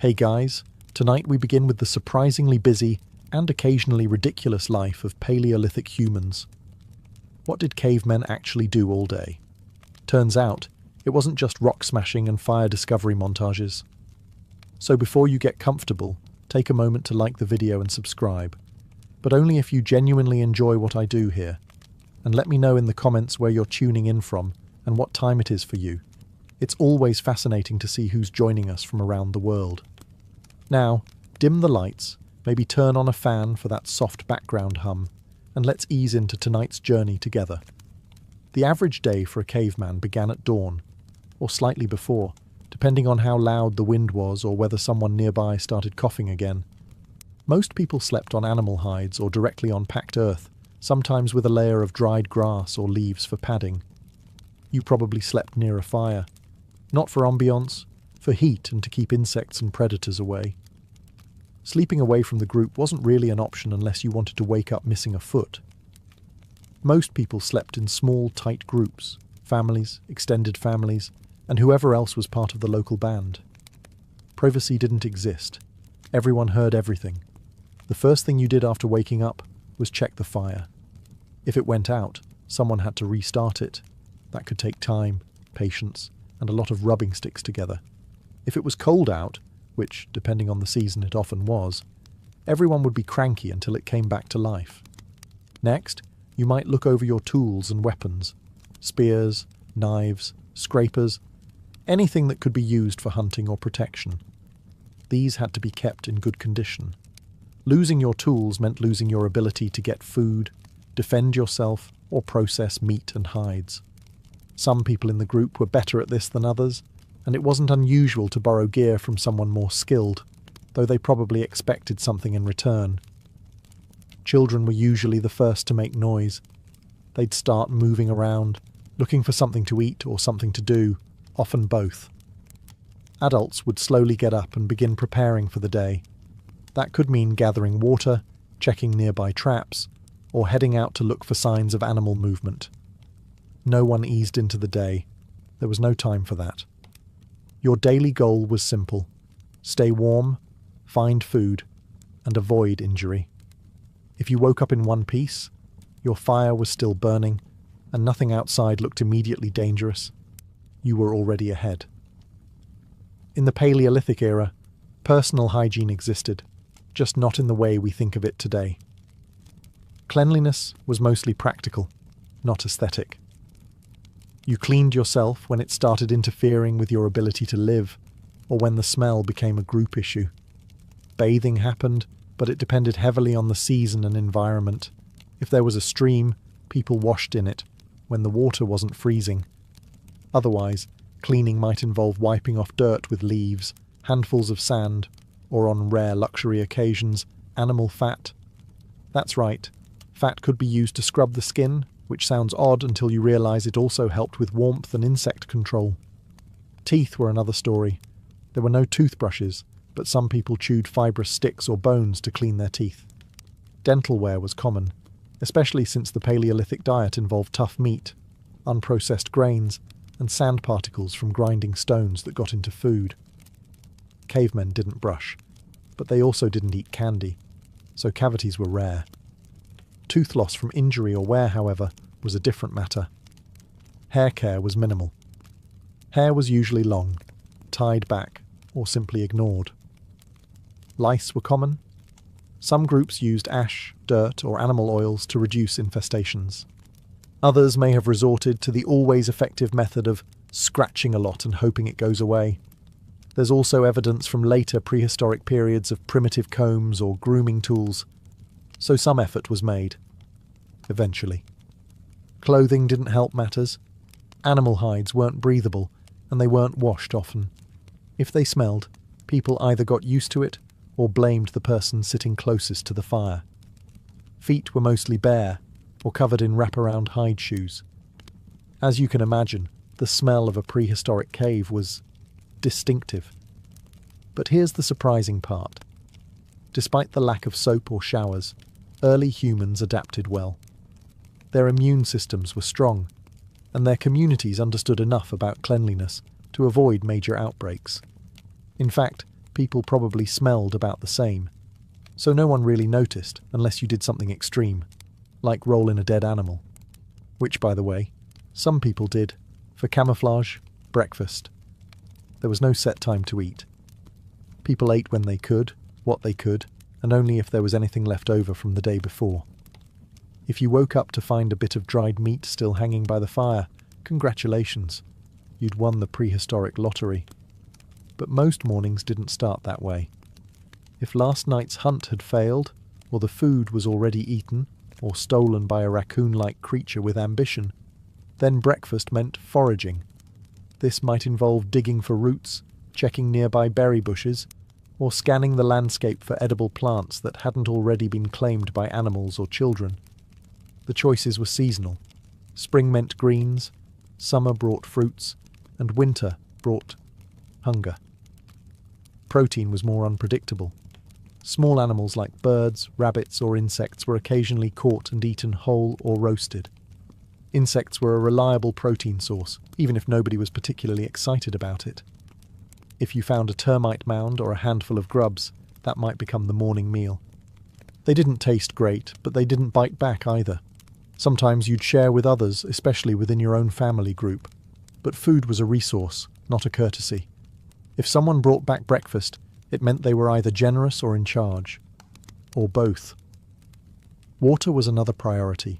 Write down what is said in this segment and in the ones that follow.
Hey guys, tonight we begin with the surprisingly busy and occasionally ridiculous life of Paleolithic humans. What did cavemen actually do all day? Turns out, it wasn't just rock smashing and fire discovery montages. So before you get comfortable, take a moment to like the video and subscribe, but only if you genuinely enjoy what I do here. And let me know in the comments where you're tuning in from and what time it is for you. It's always fascinating to see who's joining us from around the world. Now, dim the lights, maybe turn on a fan for that soft background hum, and let's ease into tonight's journey together. The average day for a caveman began at dawn, or slightly before, depending on how loud the wind was or whether someone nearby started coughing again. Most people slept on animal hides or directly on packed earth, sometimes with a layer of dried grass or leaves for padding. You probably slept near a fire, not for ambiance, for heat and to keep insects and predators away. Sleeping away from the group wasn't really an option unless you wanted to wake up missing a foot. Most people slept in small, tight groups, families, extended families, and whoever else was part of the local band. Privacy didn't exist. Everyone heard everything. The first thing you did after waking up was check the fire. If it went out, someone had to restart it. That could take time, patience, and a lot of rubbing sticks together. If it was cold out, which, depending on the season it often was, everyone would be cranky until it came back to life. Next, you might look over your tools and weapons, spears, knives, scrapers, anything that could be used for hunting or protection. These had to be kept in good condition. Losing your tools meant losing your ability to get food, defend yourself, or process meat and hides. Some people in the group were better at this than others, and it wasn't unusual to borrow gear from someone more skilled, though they probably expected something in return. Children were usually the first to make noise. They'd start moving around, looking for something to eat or something to do, often both. Adults would slowly get up and begin preparing for the day. That could mean gathering water, checking nearby traps, or heading out to look for signs of animal movement. No one eased into the day. There was no time for that. Your daily goal was simple: stay warm, find food, and avoid injury. If you woke up in one piece, your fire was still burning, and nothing outside looked immediately dangerous, you were already ahead. In the Paleolithic era, personal hygiene existed, just not in the way we think of it today. Cleanliness was mostly practical, not aesthetic. You cleaned yourself when it started interfering with your ability to live, or when the smell became a group issue. Bathing happened, but it depended heavily on the season and environment. If there was a stream, people washed in it, when the water wasn't freezing. Otherwise, cleaning might involve wiping off dirt with leaves, handfuls of sand, or on rare luxury occasions, animal fat. That's right, fat could be used to scrub the skin, which sounds odd until you realise it also helped with warmth and insect control. Teeth were another story. There were no toothbrushes, but some people chewed fibrous sticks or bones to clean their teeth. Dental wear was common, especially since the Paleolithic diet involved tough meat, unprocessed grains, and sand particles from grinding stones that got into food. Cavemen didn't brush, but they also didn't eat candy, so cavities were rare. Tooth loss from injury or wear, however, was a different matter. Hair care was minimal. Hair was usually long, tied back, or simply ignored. Lice were common. Some groups used ash, dirt, or animal oils to reduce infestations. Others may have resorted to the always effective method of scratching a lot and hoping it goes away. There's also evidence from later prehistoric periods of primitive combs or grooming tools, so some effort was made. Eventually. Clothing didn't help matters. Animal hides weren't breathable, and they weren't washed often. If they smelled, people either got used to it or blamed the person sitting closest to the fire. Feet were mostly bare, or covered in wraparound hide shoes. As you can imagine, the smell of a prehistoric cave was distinctive. But here's the surprising part. Despite the lack of soap or showers, early humans adapted well. Their immune systems were strong, and their communities understood enough about cleanliness to avoid major outbreaks. In fact, people probably smelled about the same. So no one really noticed unless you did something extreme, like roll in a dead animal. Which, by the way, some people did, for camouflage, breakfast. There was no set time to eat. People ate when they could, what they could, and only if there was anything left over from the day before. If you woke up to find a bit of dried meat still hanging by the fire, congratulations, you'd won the prehistoric lottery. But most mornings didn't start that way. If last night's hunt had failed, or the food was already eaten, or stolen by a raccoon-like creature with ambition, then breakfast meant foraging. This might involve digging for roots, checking nearby berry bushes, or scanning the landscape for edible plants that hadn't already been claimed by animals or children. The choices were seasonal. Spring meant greens, summer brought fruits, and winter brought hunger. Protein was more unpredictable. Small animals like birds, rabbits, or insects were occasionally caught and eaten whole or roasted. Insects were a reliable protein source, even if nobody was particularly excited about it. If you found a termite mound or a handful of grubs, that might become the morning meal. They didn't taste great, but they didn't bite back either. Sometimes you'd share with others, especially within your own family group. But food was a resource, not a courtesy. If someone brought back breakfast, it meant they were either generous or in charge. Or both. Water was another priority.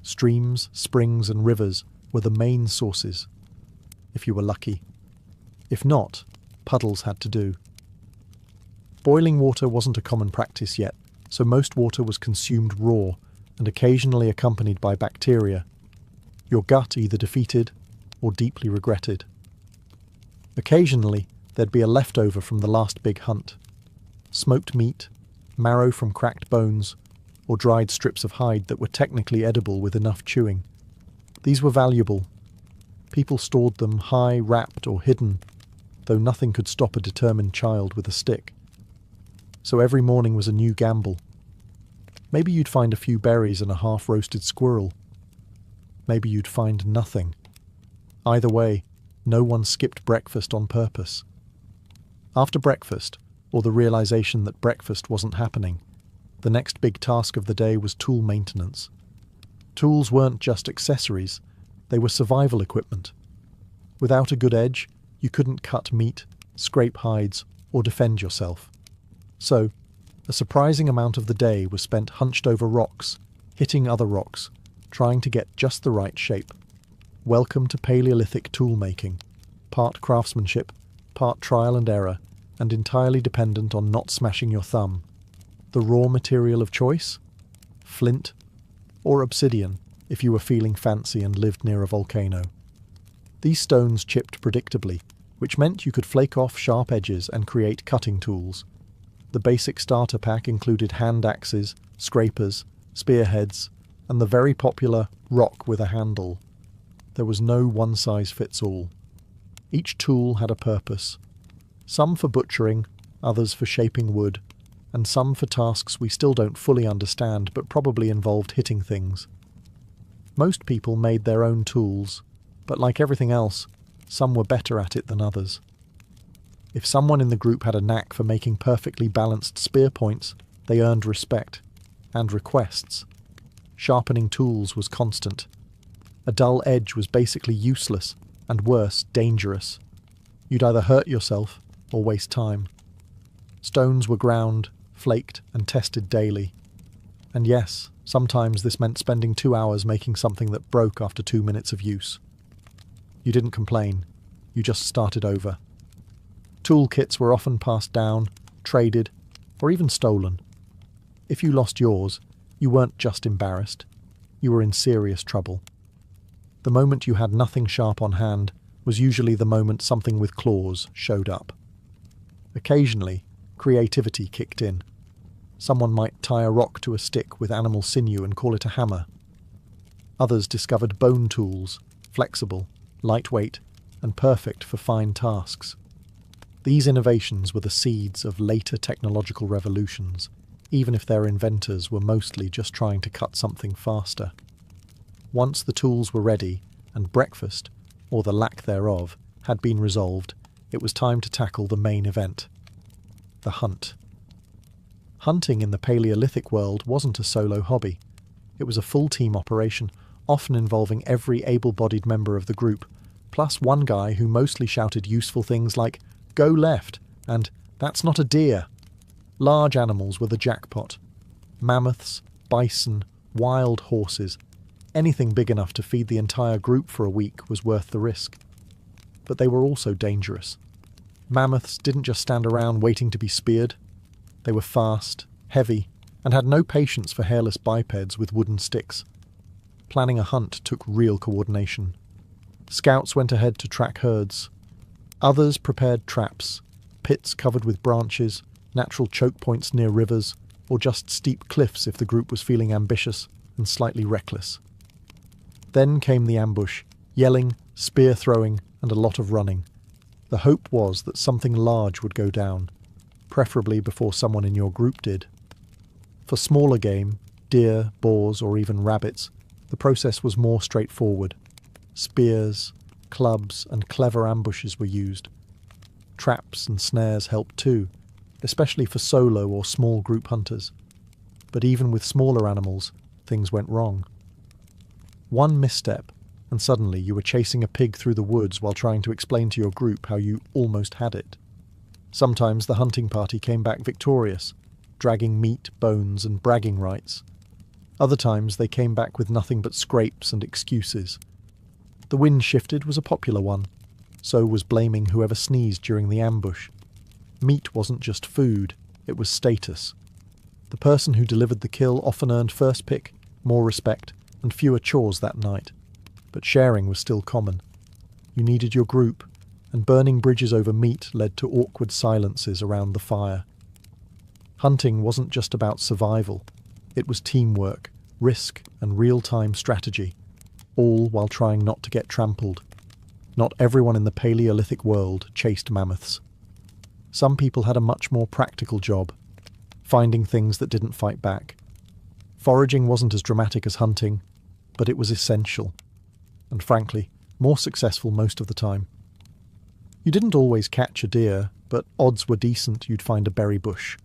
Streams, springs, and rivers were the main sources, if you were lucky. If not, puddles had to do. Boiling water wasn't a common practice yet, so most water was consumed raw and occasionally accompanied by bacteria, your gut either defeated or deeply regretted. Occasionally, there'd be a leftover from the last big hunt. Smoked meat, marrow from cracked bones, or dried strips of hide that were technically edible with enough chewing. These were valuable. People stored them high, wrapped, or hidden, though nothing could stop a determined child with a stick. So every morning was a new gamble. Maybe you'd find a few berries and a half-roasted squirrel. Maybe you'd find nothing. Either way, no one skipped breakfast on purpose. After breakfast, or the realization that breakfast wasn't happening, the next big task of the day was tool maintenance. Tools weren't just accessories, they were survival equipment. Without a good edge, you couldn't cut meat, scrape hides, or defend yourself. So, a surprising amount of the day was spent hunched over rocks, hitting other rocks, trying to get just the right shape. Welcome to Paleolithic tool-making, part craftsmanship, part trial and error, and entirely dependent on not smashing your thumb. The raw material of choice? Flint, or obsidian, if you were feeling fancy and lived near a volcano. These stones chipped predictably, which meant you could flake off sharp edges and create cutting tools. The basic starter pack included hand axes, scrapers, spearheads, and the very popular rock with a handle. There was no one-size-fits-all. Each tool had a purpose. Some for butchering, others for shaping wood, and some for tasks we still don't fully understand but probably involved hitting things. Most people made their own tools, but like everything else, some were better at it than others. If someone in the group had a knack for making perfectly balanced spear points, they earned respect, and requests. Sharpening tools was constant. A dull edge was basically useless, and worse, dangerous. You'd either hurt yourself or waste time. Stones were ground, flaked, and tested daily. And yes, sometimes this meant spending 2 hours making something that broke after 2 minutes of use. You didn't complain, you just started over. Toolkits were often passed down, traded, or even stolen. If you lost yours, you weren't just embarrassed, you were in serious trouble. The moment you had nothing sharp on hand was usually the moment something with claws showed up. Occasionally, creativity kicked in. Someone might tie a rock to a stick with animal sinew and call it a hammer. Others discovered bone tools, flexible, lightweight, and perfect for fine tasks. These innovations were the seeds of later technological revolutions, even if their inventors were mostly just trying to cut something faster. Once the tools were ready, and breakfast, or the lack thereof, had been resolved, it was time to tackle the main event, the hunt. Hunting in the Paleolithic world wasn't a solo hobby. It was a full-team operation, often involving every able-bodied member of the group, plus one guy who mostly shouted useful things like, "Go left," and "That's not a deer." Large animals were the jackpot. Mammoths, bison, wild horses. Anything big enough to feed the entire group for a week was worth the risk. But they were also dangerous. Mammoths didn't just stand around waiting to be speared. They were fast, heavy, and had no patience for hairless bipeds with wooden sticks. Planning a hunt took real coordination. Scouts went ahead to track herds. Others prepared traps, pits covered with branches, natural choke points near rivers, or just steep cliffs if the group was feeling ambitious and slightly reckless. Then came the ambush, yelling, spear throwing, and a lot of running. The hope was that something large would go down, preferably before someone in your group did. For smaller game, deer, boars, or even rabbits, the process was more straightforward. Spears, clubs, and clever ambushes were used. Traps and snares helped too, especially for solo or small group hunters. But even with smaller animals, things went wrong. One misstep, and suddenly you were chasing a pig through the woods while trying to explain to your group how you almost had it. Sometimes the hunting party came back victorious, dragging meat, bones, and bragging rights. Other times they came back with nothing but scrapes and excuses. The wind shifted was a popular one. So was blaming whoever sneezed during the ambush. Meat wasn't just food, it was status. The person who delivered the kill often earned first pick, more respect, and fewer chores that night. But sharing was still common. You needed your group, and burning bridges over meat led to awkward silences around the fire. Hunting wasn't just about survival. It was teamwork, risk, and real-time strategy, all while trying not to get trampled. Not everyone in the Paleolithic world chased mammoths. Some people had a much more practical job, finding things that didn't fight back. Foraging wasn't as dramatic as hunting, but it was essential, and frankly, more successful most of the time. You didn't always catch a deer, but odds were decent you'd find a berry bush.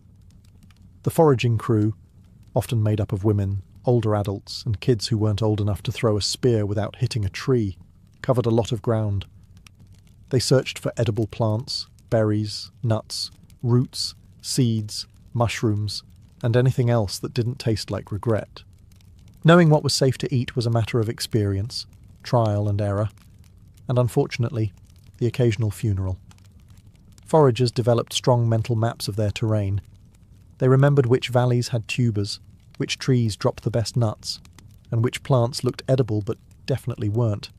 The foraging crew, often made up of women, older adults, and kids who weren't old enough to throw a spear without hitting a tree, covered a lot of ground. They searched for edible plants, berries, nuts, roots, seeds, mushrooms, and anything else that didn't taste like regret. Knowing what was safe to eat was a matter of experience, trial and error, and unfortunately, the occasional funeral. Foragers developed strong mental maps of their terrain. They remembered which valleys had tubers, which trees dropped the best nuts, and which plants looked edible but definitely weren't.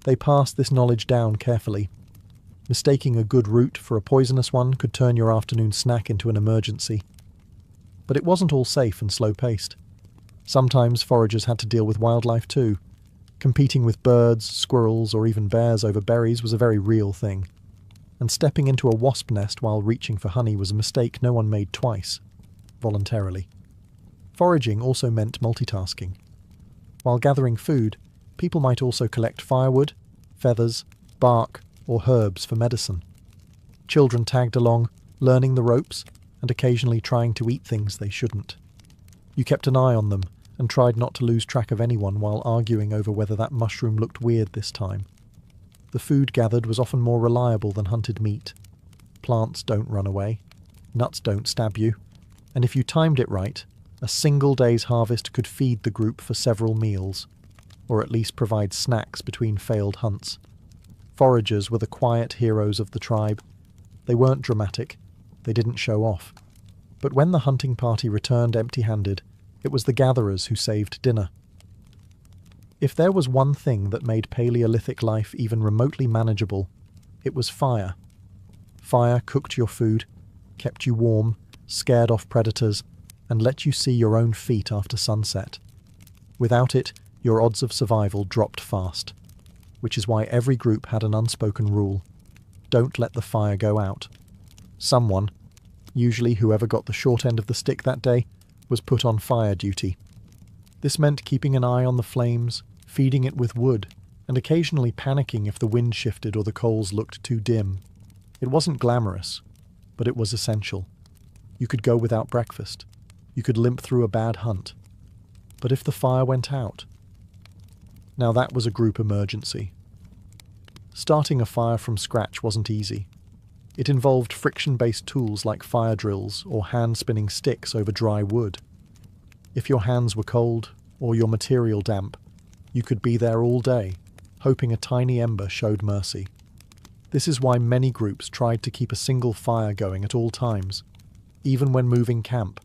They passed this knowledge down carefully. Mistaking a good route for a poisonous one could turn your afternoon snack into an emergency. But it wasn't all safe and slow-paced. Sometimes foragers had to deal with wildlife too. Competing with birds, squirrels, or even bears over berries was a very real thing. And stepping into a wasp nest while reaching for honey was a mistake no one made twice, voluntarily. Foraging also meant multitasking. While gathering food, people might also collect firewood, feathers, bark, or herbs for medicine. Children tagged along, learning the ropes, and occasionally trying to eat things they shouldn't. You kept an eye on them, and tried not to lose track of anyone while arguing over whether that mushroom looked weird this time. The food gathered was often more reliable than hunted meat. Plants don't run away, nuts don't stab you, and if you timed it right, a single day's harvest could feed the group for several meals, or at least provide snacks between failed hunts. Foragers were the quiet heroes of the tribe. They weren't dramatic, they didn't show off. But when the hunting party returned empty-handed, it was the gatherers who saved dinner. If there was one thing that made Paleolithic life even remotely manageable, it was fire. Fire cooked your food, kept you warm, scared off predators, and let you see your own feet after sunset. Without it, your odds of survival dropped fast, which is why every group had an unspoken rule: don't let the fire go out. Someone, usually whoever got the short end of the stick that day, was put on fire duty. This meant keeping an eye on the flames, feeding it with wood, and occasionally panicking if the wind shifted or the coals looked too dim. It wasn't glamorous, but it was essential. You could go without breakfast. You could limp through a bad hunt. But if the fire went out? Now that was a group emergency. Starting a fire from scratch wasn't easy. It involved friction-based tools like fire drills or hand-spinning sticks over dry wood. If your hands were cold or your material damp, you could be there all day, hoping a tiny ember showed mercy. This is why many groups tried to keep a single fire going at all times, even when moving camp.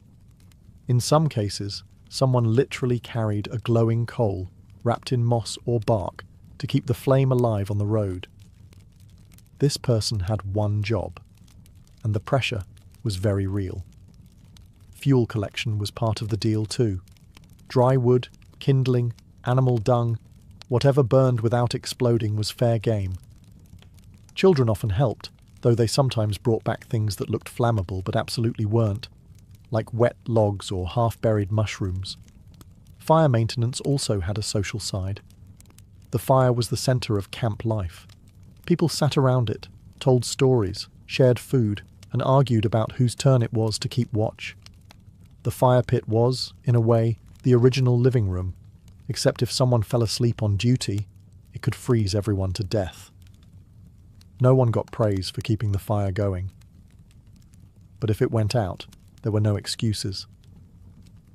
In some cases, someone literally carried a glowing coal wrapped in moss or bark to keep the flame alive on the road. This person had one job, and the pressure was very real. Fuel collection was part of the deal too. Dry wood, kindling, animal dung, whatever burned without exploding was fair game. Children often helped, though they sometimes brought back things that looked flammable but absolutely weren't, like wet logs or half-buried mushrooms. Fire maintenance also had a social side. The fire was the centre of camp life. People sat around it, told stories, shared food, and argued about whose turn it was to keep watch. The fire pit was, in a way, the original living room, except if someone fell asleep on duty, it could freeze everyone to death. No one got praise for keeping the fire going. But if it went out, there were no excuses.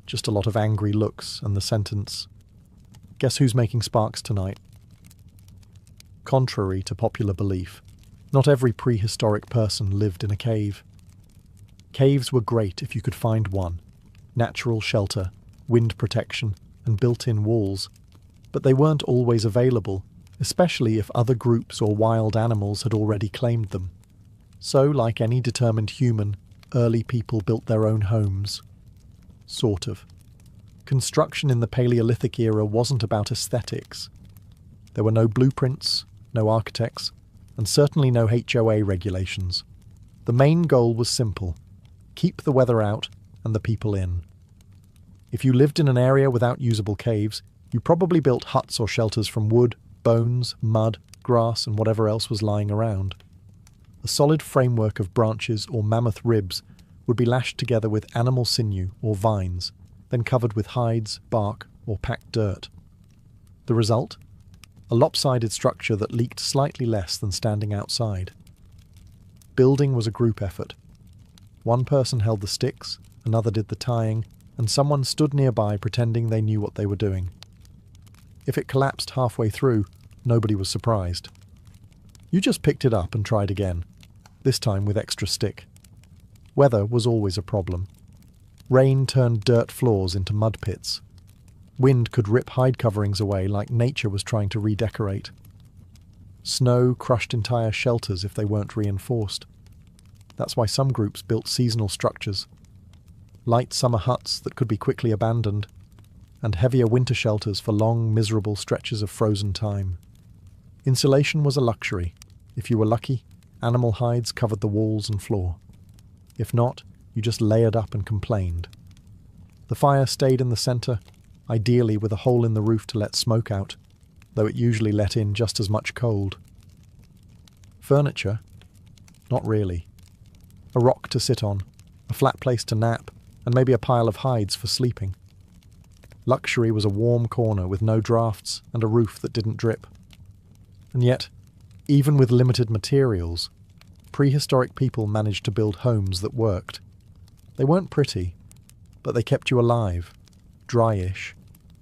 Just a lot of angry looks and the sentence, "Guess who's making sparks tonight?" Contrary to popular belief, not every prehistoric person lived in a cave. Caves were great if you could find one. Natural shelter, wind protection, and built-in walls. But they weren't always available, especially if other groups or wild animals had already claimed them. So, like any determined human, early people built their own homes. Sort of. Construction in the Paleolithic era wasn't about aesthetics. There were no blueprints, no architects, and certainly no HOA regulations. The main goal was simple: keep the weather out and the people in. If you lived in an area without usable caves, you probably built huts or shelters from wood, bones, mud, grass, and whatever else was lying around. A solid framework of branches or mammoth ribs would be lashed together with animal sinew or vines, then covered with hides, bark, or packed dirt. The result? A lopsided structure that leaked slightly less than standing outside. Building was a group effort. One person held the sticks, another did the tying, and someone stood nearby pretending they knew what they were doing. If it collapsed halfway through, nobody was surprised. You just picked it up and tried again, this time with extra stick. Weather was always a problem. Rain turned dirt floors into mud pits. Wind could rip hide coverings away like nature was trying to redecorate. Snow crushed entire shelters if they weren't reinforced. That's why some groups built seasonal structures. Light summer huts that could be quickly abandoned, and heavier winter shelters for long, miserable stretches of frozen time. Insulation was a luxury. If you were lucky, animal hides covered the walls and floor. If not, you just layered up and complained. The fire stayed in the centre, ideally with a hole in the roof to let smoke out, though it usually let in just as much cold. Furniture? Not really. A rock to sit on, a flat place to nap, and maybe a pile of hides for sleeping. Luxury was a warm corner with no drafts and a roof that didn't drip. And yet, even with limited materials, prehistoric people managed to build homes that worked. They weren't pretty, but they kept you alive, dryish,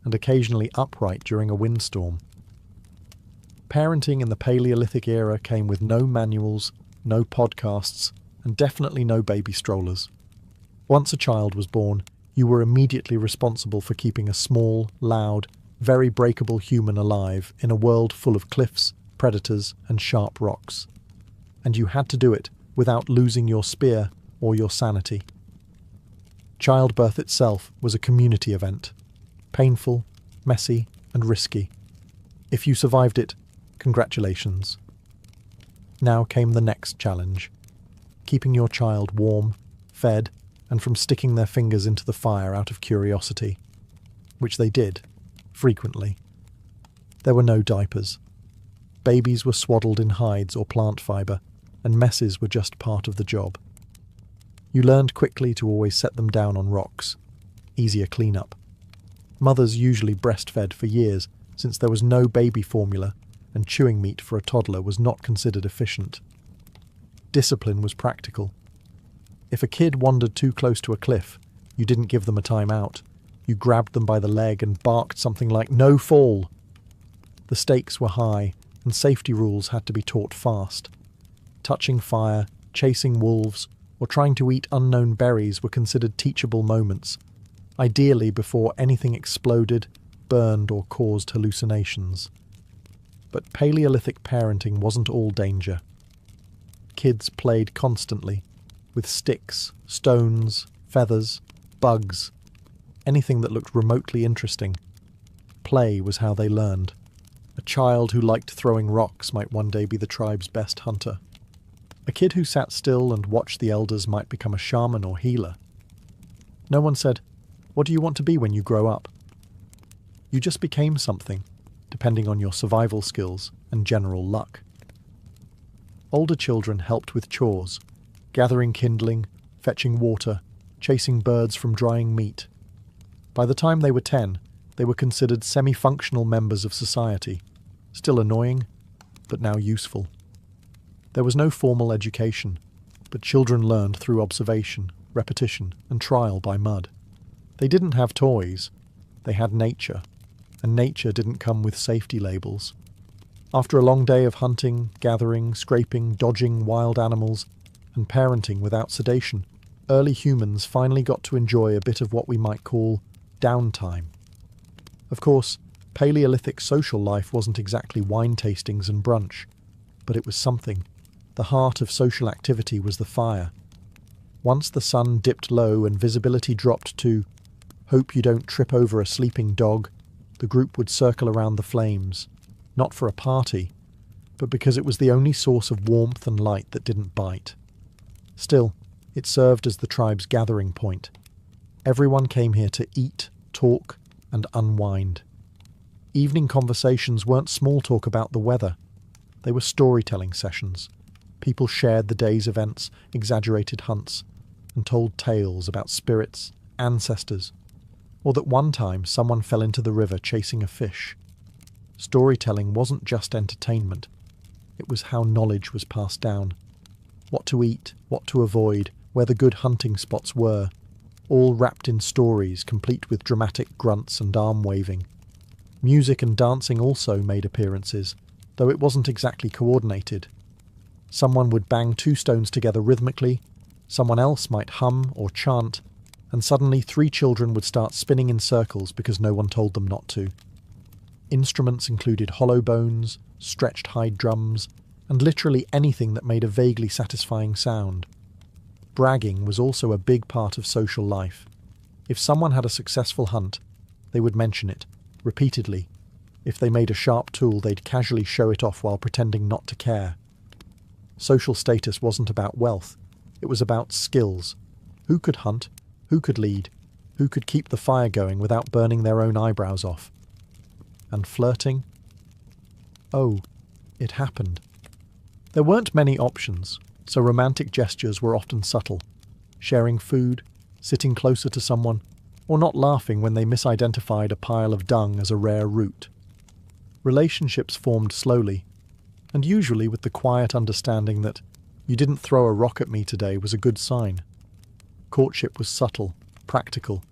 and occasionally upright during a windstorm. Parenting in the Paleolithic era came with no manuals, no podcasts, and definitely no baby strollers. Once a child was born, you were immediately responsible for keeping a small, loud, very breakable human alive in a world full of cliffs, predators, and sharp rocks. And you had to do it without losing your spear or your sanity. Childbirth itself was a community event. Painful, messy, and risky. If you survived it, congratulations. Now came the next challenge. Keeping your child warm, fed, and from sticking their fingers into the fire out of curiosity. Which they did, frequently. There were no diapers. Babies were swaddled in hides or plant fibre, and messes were just part of the job. You learned quickly to always set them down on rocks. Easier cleanup. Mothers usually breastfed for years, since there was no baby formula, and chewing meat for a toddler was not considered efficient. Discipline was practical. If a kid wandered too close to a cliff, you didn't give them a time out. You grabbed them by the leg and barked something like, "No fall!" The stakes were high, and safety rules had to be taught fast. Touching fire, chasing wolves, or trying to eat unknown berries were considered teachable moments, ideally before anything exploded, burned, or caused hallucinations. But Paleolithic parenting wasn't all danger. Kids played constantly, with sticks, stones, feathers, bugs, anything that looked remotely interesting. Play was how they learned. A child who liked throwing rocks might one day be the tribe's best hunter. A kid who sat still and watched the elders might become a shaman or healer. No one said, "What do you want to be when you grow up?" You just became something, depending on your survival skills and general luck. Older children helped with chores, gathering kindling, fetching water, chasing birds from drying meat. By the time they were 10, they were considered semi-functional members of society, still annoying, but now useful. There was no formal education, but children learned through observation, repetition, and trial by mud. They didn't have toys, they had nature, and nature didn't come with safety labels. After a long day of hunting, gathering, scraping, dodging wild animals, and parenting without sedation, early humans finally got to enjoy a bit of what we might call downtime. Of course, Paleolithic social life wasn't exactly wine tastings and brunch, but it was something. The heart of social activity was the fire. Once the sun dipped low and visibility dropped to "hope you don't trip over a sleeping dog," the group would circle around the flames, not for a party, but because it was the only source of warmth and light that didn't bite. Still, it served as the tribe's gathering point. Everyone came here to eat, talk, and unwind. Evening conversations weren't small talk about the weather. They were storytelling sessions. People shared the day's events, exaggerated hunts, and told tales about spirits, ancestors, or that one time someone fell into the river chasing a fish. Storytelling wasn't just entertainment. It was how knowledge was passed down. What to eat, what to avoid, where the good hunting spots were, all wrapped in stories complete with dramatic grunts and arm-waving. Music and dancing also made appearances, though it wasn't exactly coordinated. Someone would bang two stones together rhythmically, someone else might hum or chant, and suddenly 3 children would start spinning in circles because no one told them not to. Instruments included hollow bones, stretched hide drums, and literally anything that made a vaguely satisfying sound. Bragging was also a big part of social life. If someone had a successful hunt, they would mention it, repeatedly. If they made a sharp tool, they'd casually show it off while pretending not to care. Social status wasn't about wealth, it was about skills. Who could hunt? Who could lead? Who could keep the fire going without burning their own eyebrows off? And flirting? Oh, it happened. There weren't many options, so romantic gestures were often subtle. Sharing food, sitting closer to someone, or not laughing when they misidentified a pile of dung as a rare root. Relationships formed slowly, and usually with the quiet understanding that "you didn't throw a rock at me today" was a good sign. Courtship was subtle, practical,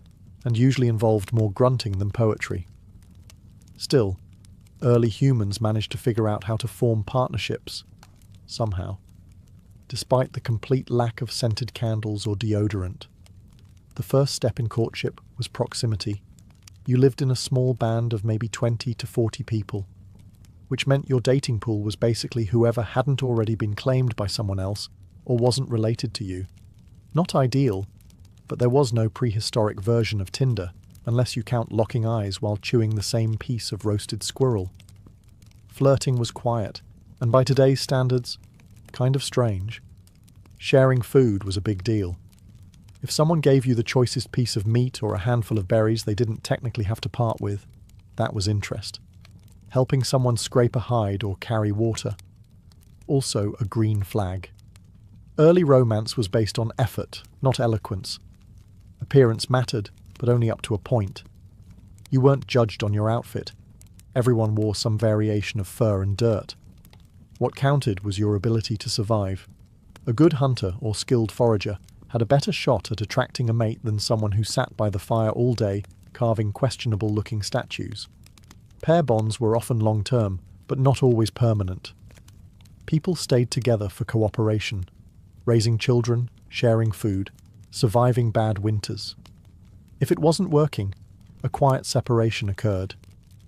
and usually involved more grunting than poetry. Still, early humans managed to figure out how to form partnerships, somehow, despite the complete lack of scented candles or deodorant. The first step in courtship was proximity. You lived in a small band of maybe 20 to 40 people, which meant your dating pool was basically whoever hadn't already been claimed by someone else or wasn't related to you. Not ideal, but there was no prehistoric version of Tinder, unless you count locking eyes while chewing the same piece of roasted squirrel. Flirting was quiet, and by today's standards, kind of strange. Sharing food was a big deal. If someone gave you the choicest piece of meat or a handful of berries they didn't technically have to part with, that was interest. Helping someone scrape a hide or carry water. Also a green flag. Early romance was based on effort, not eloquence. Appearance mattered, but only up to a point. You weren't judged on your outfit. Everyone wore some variation of fur and dirt. What counted was your ability to survive. A good hunter or skilled forager had a better shot at attracting a mate than someone who sat by the fire all day carving questionable-looking statues. Pair bonds were often long-term, but not always permanent. People stayed together for cooperation, raising children, sharing food, surviving bad winters. If it wasn't working, a quiet separation occurred.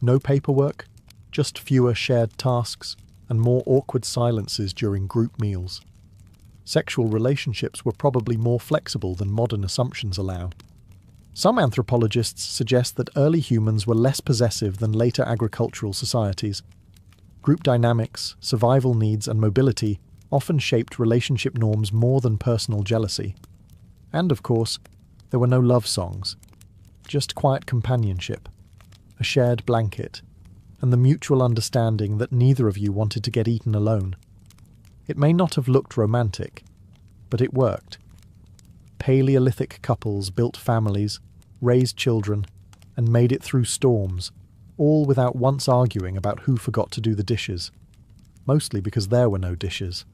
No paperwork, just fewer shared tasks, and more awkward silences during group meals. Sexual relationships were probably more flexible than modern assumptions allow. Some anthropologists suggest that early humans were less possessive than later agricultural societies. Group dynamics, survival needs, and mobility often shaped relationship norms more than personal jealousy. And, of course, there were no love songs, just quiet companionship, a shared blanket, and the mutual understanding that neither of you wanted to get eaten alone. It may not have looked romantic, but it worked. Paleolithic couples built families, raised children, and made it through storms, all without once arguing about who forgot to do the dishes, mostly because there were no dishes.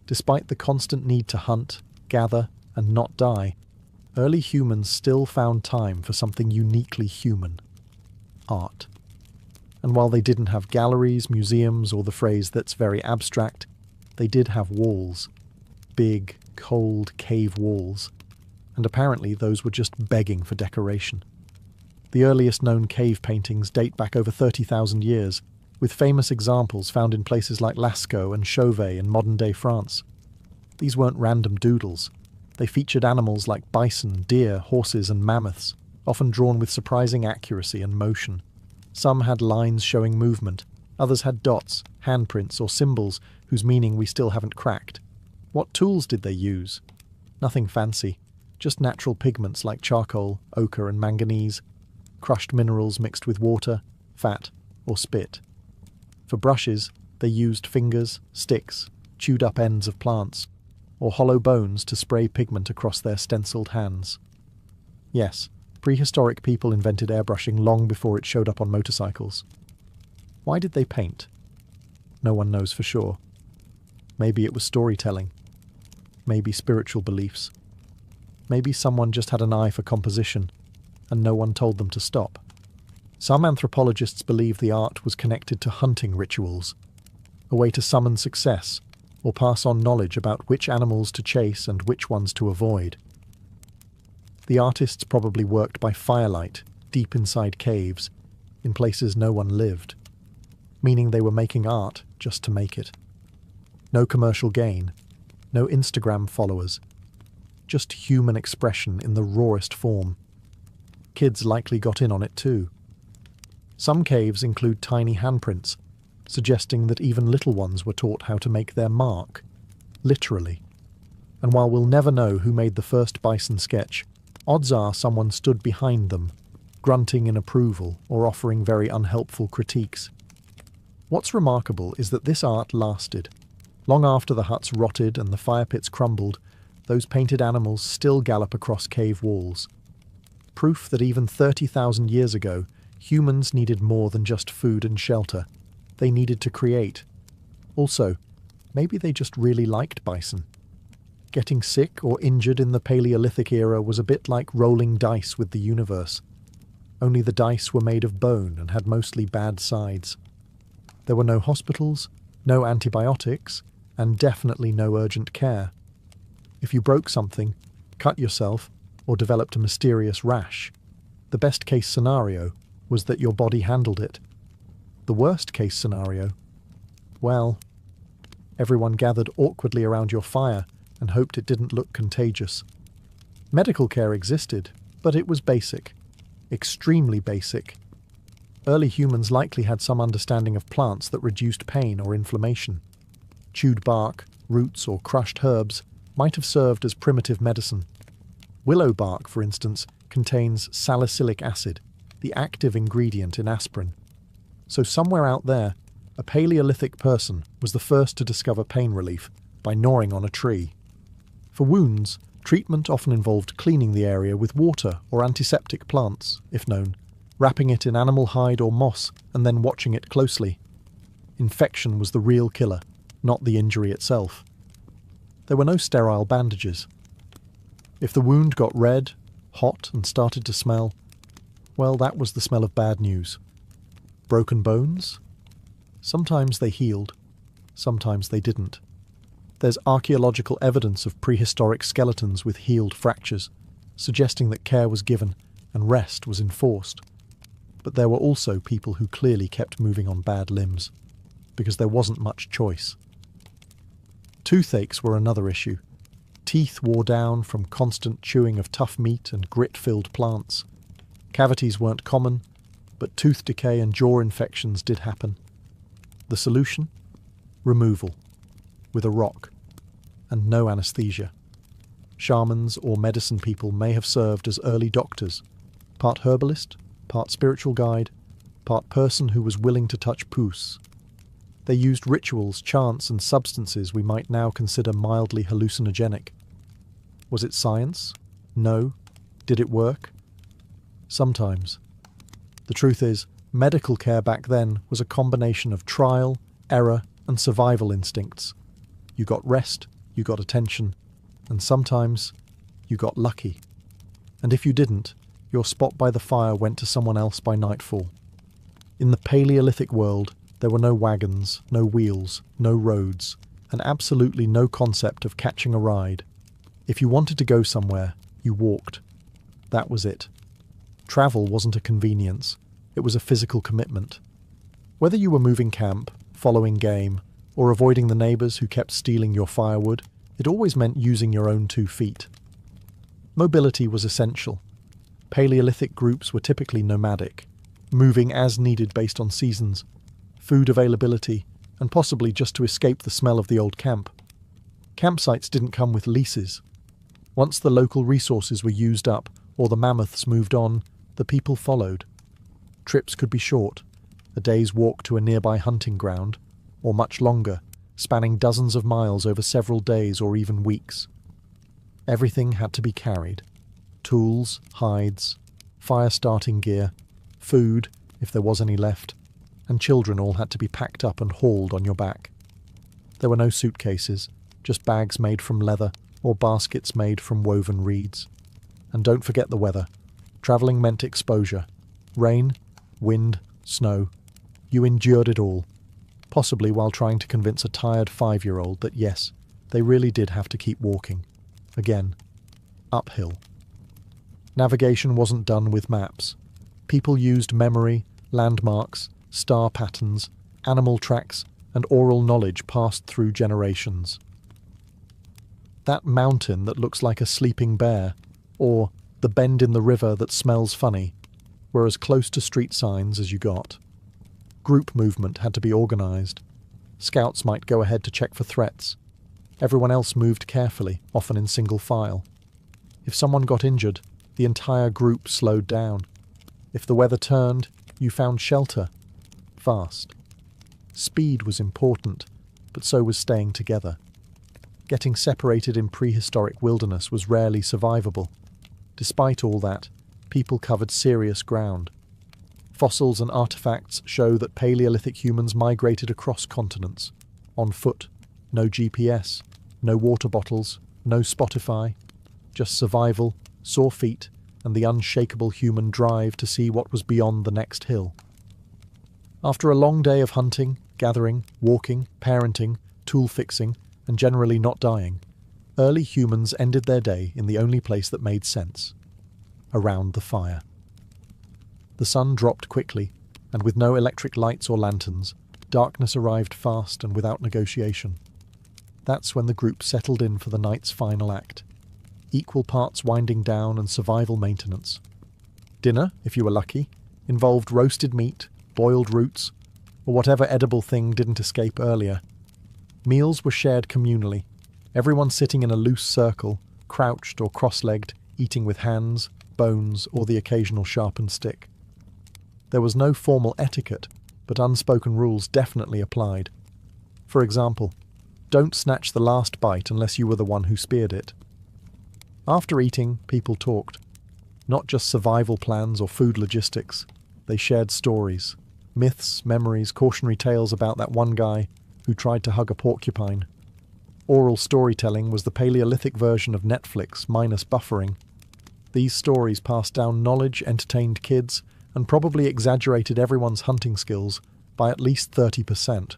Despite the constant need to hunt, gather, and not die, early humans still found time for something uniquely human: art. And while they didn't have galleries, museums, or the phrase "that's very abstract," they did have walls. Big, cold cave walls. And apparently those were just begging for decoration. The earliest known cave paintings date back over 30,000 years, with famous examples found in places like Lascaux and Chauvet in modern-day France. These weren't random doodles. They featured animals like bison, deer, horses, and mammoths, often drawn with surprising accuracy and motion. Some had lines showing movement, others had dots, handprints, or symbols whose meaning we still haven't cracked. What tools did they use? Nothing fancy, just natural pigments like charcoal, ochre, and manganese, crushed minerals mixed with water, fat, or spit. For brushes, they used fingers, sticks, chewed-up ends of plants, or hollow bones to spray pigment across their stenciled hands. Yes, prehistoric people invented airbrushing long before it showed up on motorcycles. Why did they paint? No one knows for sure. Maybe it was storytelling. Maybe spiritual beliefs. Maybe someone just had an eye for composition, and no one told them to stop. Some anthropologists believe the art was connected to hunting rituals, a way to summon success, or pass on knowledge about which animals to chase and which ones to avoid. The artists probably worked by firelight, deep inside caves, in places no one lived, meaning they were making art just to make it. No commercial gain, no Instagram followers, just human expression in the rawest form. Kids likely got in on it too. Some caves include tiny handprints, suggesting that even little ones were taught how to make their mark, literally. And while we'll never know who made the first bison sketch, odds are someone stood behind them, grunting in approval or offering very unhelpful critiques. What's remarkable is that this art lasted. Long after the huts rotted and the fire pits crumbled, those painted animals still gallop across cave walls. Proof that even 30,000 years ago, humans needed more than just food and shelter. They needed to create. Also, maybe they just really liked bison. Getting sick or injured in the Paleolithic era was a bit like rolling dice with the universe. Only the dice were made of bone and had mostly bad sides. There were no hospitals, no antibiotics, and definitely no urgent care. If you broke something, cut yourself, or developed a mysterious rash, the best-case scenario was that your body handled it. The worst-case scenario, well, everyone gathered awkwardly around your fire and hoped it didn't look contagious. Medical care existed, but it was basic. Extremely basic. Early humans likely had some understanding of plants that reduced pain or inflammation. Chewed bark, roots, or crushed herbs might have served as primitive medicine. Willow bark, for instance, contains salicylic acid, the active ingredient in aspirin. So somewhere out there, a Paleolithic person was the first to discover pain relief by gnawing on a tree. For wounds, treatment often involved cleaning the area with water or antiseptic plants, if known, wrapping it in animal hide or moss, and then watching it closely. Infection was the real killer, not the injury itself. There were no sterile bandages. If the wound got red, hot, and started to smell, well, that was the smell of bad news. Broken bones? Sometimes they healed, sometimes they didn't. There's archaeological evidence of prehistoric skeletons with healed fractures, suggesting that care was given and rest was enforced. But there were also people who clearly kept moving on bad limbs, because there wasn't much choice. Toothaches were another issue. Teeth wore down from constant chewing of tough meat and grit-filled plants. Cavities weren't common, but tooth decay and jaw infections did happen. The solution? Removal, with a rock, and no anesthesia. Shamans or medicine people may have served as early doctors, part herbalist, part spiritual guide, part person who was willing to touch pus. They used rituals, chants, and substances we might now consider mildly hallucinogenic. Was it science? No. Did it work? Sometimes. The truth is, medical care back then was a combination of trial, error, and survival instincts. You got rest, you got attention, and sometimes you got lucky. And if you didn't, your spot by the fire went to someone else by nightfall. In the Paleolithic world, there were no wagons, no wheels, no roads, and absolutely no concept of catching a ride. If you wanted to go somewhere, you walked. That was it. Travel wasn't a convenience, it was a physical commitment. Whether you were moving camp, following game, or avoiding the neighbours who kept stealing your firewood, it always meant using your own 2 feet. Mobility was essential. Paleolithic groups were typically nomadic, moving as needed based on seasons, food availability, and possibly just to escape the smell of the old camp. Campsites didn't come with leases. Once the local resources were used up or the mammoths moved on, the people followed. Trips could be short, a day's walk to a nearby hunting ground, or much longer, spanning dozens of miles over several days or even weeks. Everything had to be carried. Tools, hides, fire-starting gear, food, if there was any left, and children all had to be packed up and hauled on your back. There were no suitcases, just bags made from leather or baskets made from woven reeds. And don't forget the weather. Travelling meant exposure. Rain, wind, snow. You endured it all, possibly while trying to convince a tired 5-year-old that yes, they really did have to keep walking. Again, uphill. Navigation wasn't done with maps. People used memory, landmarks, star patterns, animal tracks, and oral knowledge passed through generations. That mountain that looks like a sleeping bear, or the bend in the river that smells funny, were as close to street signs as you got. Group movement had to be organised. Scouts might go ahead to check for threats. Everyone else moved carefully, often in single file. If someone got injured, the entire group slowed down. If the weather turned, you found shelter. Fast. Speed was important, but so was staying together. Getting separated in prehistoric wilderness was rarely survivable. Despite all that, people covered serious ground. Fossils and artifacts show that Paleolithic humans migrated across continents, on foot, no GPS, no water bottles, no Spotify, just survival, sore feet, and the unshakable human drive to see what was beyond the next hill. After a long day of hunting, gathering, walking, parenting, tool fixing, and generally not dying, early humans ended their day in the only place that made sense: around the fire. The sun dropped quickly, and with no electric lights or lanterns, darkness arrived fast and without negotiation. That's when the group settled in for the night's final act, equal parts winding down and survival maintenance. Dinner, if you were lucky, involved roasted meat, boiled roots, or whatever edible thing didn't escape earlier. Meals were shared communally, everyone sitting in a loose circle, crouched or cross-legged, eating with hands, bones, or the occasional sharpened stick. There was no formal etiquette, but unspoken rules definitely applied. For example, don't snatch the last bite unless you were the one who speared it. After eating, people talked. Not just survival plans or food logistics. They shared stories, myths, memories, cautionary tales about that one guy who tried to hug a porcupine. Oral storytelling was the Paleolithic version of Netflix, minus buffering. These stories passed down knowledge, entertained kids, and probably exaggerated everyone's hunting skills by at least 30%.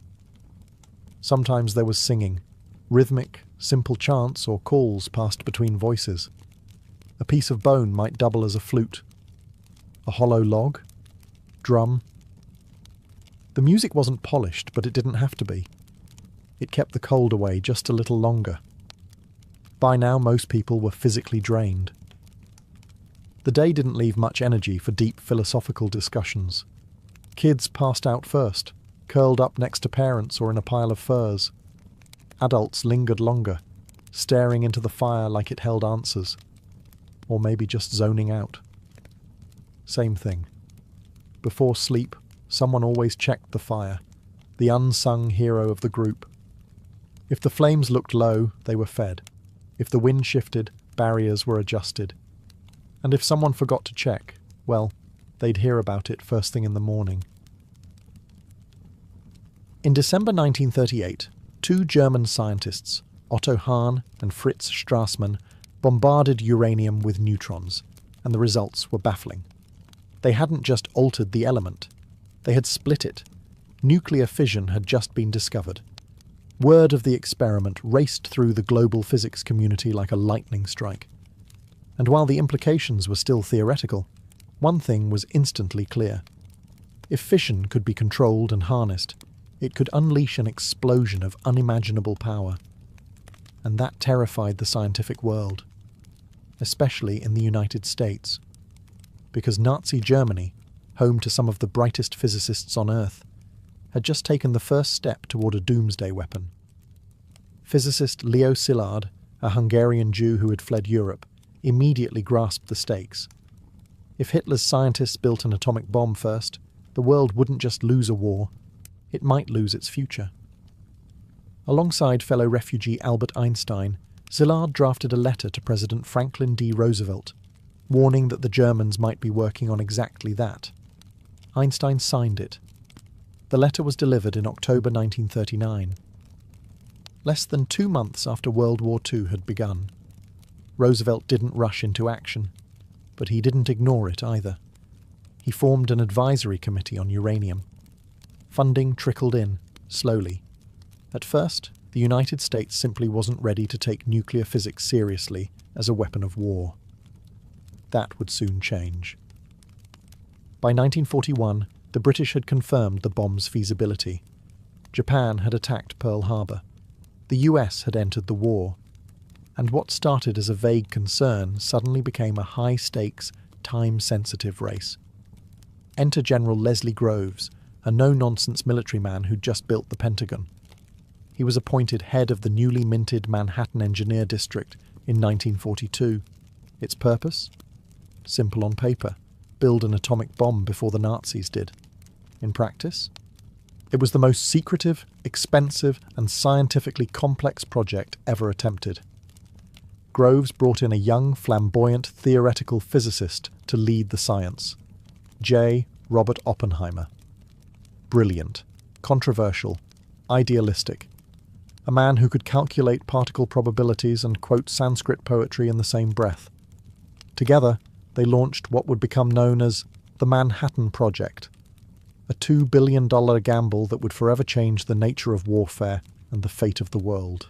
Sometimes there was singing, rhythmic, simple chants or calls passed between voices. A piece of bone might double as a flute. A hollow log? Drum? The music wasn't polished, but it didn't have to be. It kept the cold away just a little longer. By now, most people were physically drained. The day didn't leave much energy for deep philosophical discussions. Kids passed out first, curled up next to parents or in a pile of furs. Adults lingered longer, staring into the fire like it held answers. Or maybe just zoning out. Same thing. Before sleep, someone always checked the fire, the unsung hero of the group. If the flames looked low, they were fed. If the wind shifted, barriers were adjusted. And if someone forgot to check, well, they'd hear about it first thing in the morning. In December 1938, two German scientists, Otto Hahn and Fritz Strassmann, bombarded uranium with neutrons, and the results were baffling. They hadn't just altered the element, they had split it. Nuclear fission had just been discovered. Word of the experiment raced through the global physics community like a lightning strike. And while the implications were still theoretical, one thing was instantly clear. If fission could be controlled and harnessed, it could unleash an explosion of unimaginable power. And that terrified the scientific world, especially in the United States, because Nazi Germany, home to some of the brightest physicists on Earth, had just taken the first step toward a doomsday weapon. Physicist Leo Szilard, a Hungarian Jew who had fled Europe, immediately grasped the stakes. If Hitler's scientists built an atomic bomb first, the world wouldn't just lose a war, it might lose its future. Alongside fellow refugee Albert Einstein, Szilard drafted a letter to President Franklin D. Roosevelt, warning that the Germans might be working on exactly that. Einstein signed it. The letter was delivered in October 1939. Less than 2 months after World War II had begun. Roosevelt didn't rush into action, but he didn't ignore it either. He formed an advisory committee on uranium. Funding trickled in, slowly. At first, the United States simply wasn't ready to take nuclear physics seriously as a weapon of war. That would soon change. By 1941, the British had confirmed the bomb's feasibility. Japan had attacked Pearl Harbor. The US had entered the war. And what started as a vague concern suddenly became a high-stakes, time-sensitive race. Enter General Leslie Groves, a no-nonsense military man who'd just built the Pentagon. He was appointed head of the newly minted Manhattan Engineer District in 1942. Its purpose? Simple on paper. Build an atomic bomb before the Nazis did. In practice? It was the most secretive, expensive, and scientifically complex project ever attempted. Groves brought in a young, flamboyant, theoretical physicist to lead the science. J. Robert Oppenheimer. Brilliant, controversial, idealistic. A man who could calculate particle probabilities and quote Sanskrit poetry in the same breath. Together, they launched what would become known as the Manhattan Project, a $2 billion gamble that would forever change the nature of warfare and the fate of the world.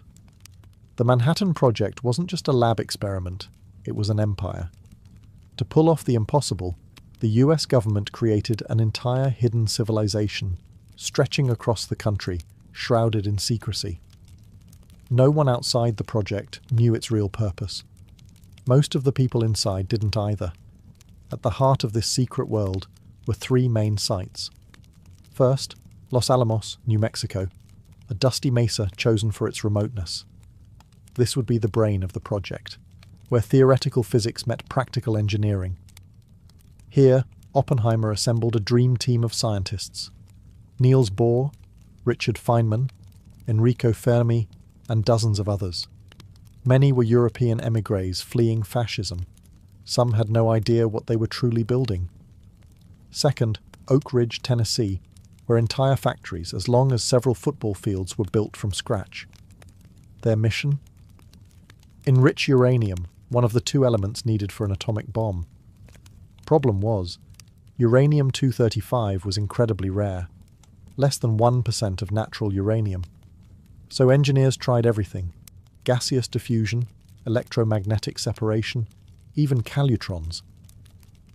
The Manhattan Project wasn't just a lab experiment, it was an empire. To pull off the impossible, the US government created an entire hidden civilization, stretching across the country, shrouded in secrecy. No one outside the project knew its real purpose. Most of the people inside didn't either. At the heart of this secret world were 3 main sites. First, Los Alamos, New Mexico, a dusty mesa chosen for its remoteness. This would be the brain of the project, where theoretical physics met practical engineering. Here, Oppenheimer assembled a dream team of scientists. Niels Bohr, Richard Feynman, Enrico Fermi, and dozens of others. Many were European émigrés fleeing fascism. Some had no idea what they were truly building. Second, Oak Ridge, Tennessee, where entire factories, as long as several football fields, were built from scratch. Their mission? Enrich uranium, one of the two elements needed for an atomic bomb. Problem was, uranium-235 was incredibly rare, less than 1% of natural uranium. So engineers tried everything: gaseous diffusion, electromagnetic separation, even calutrons.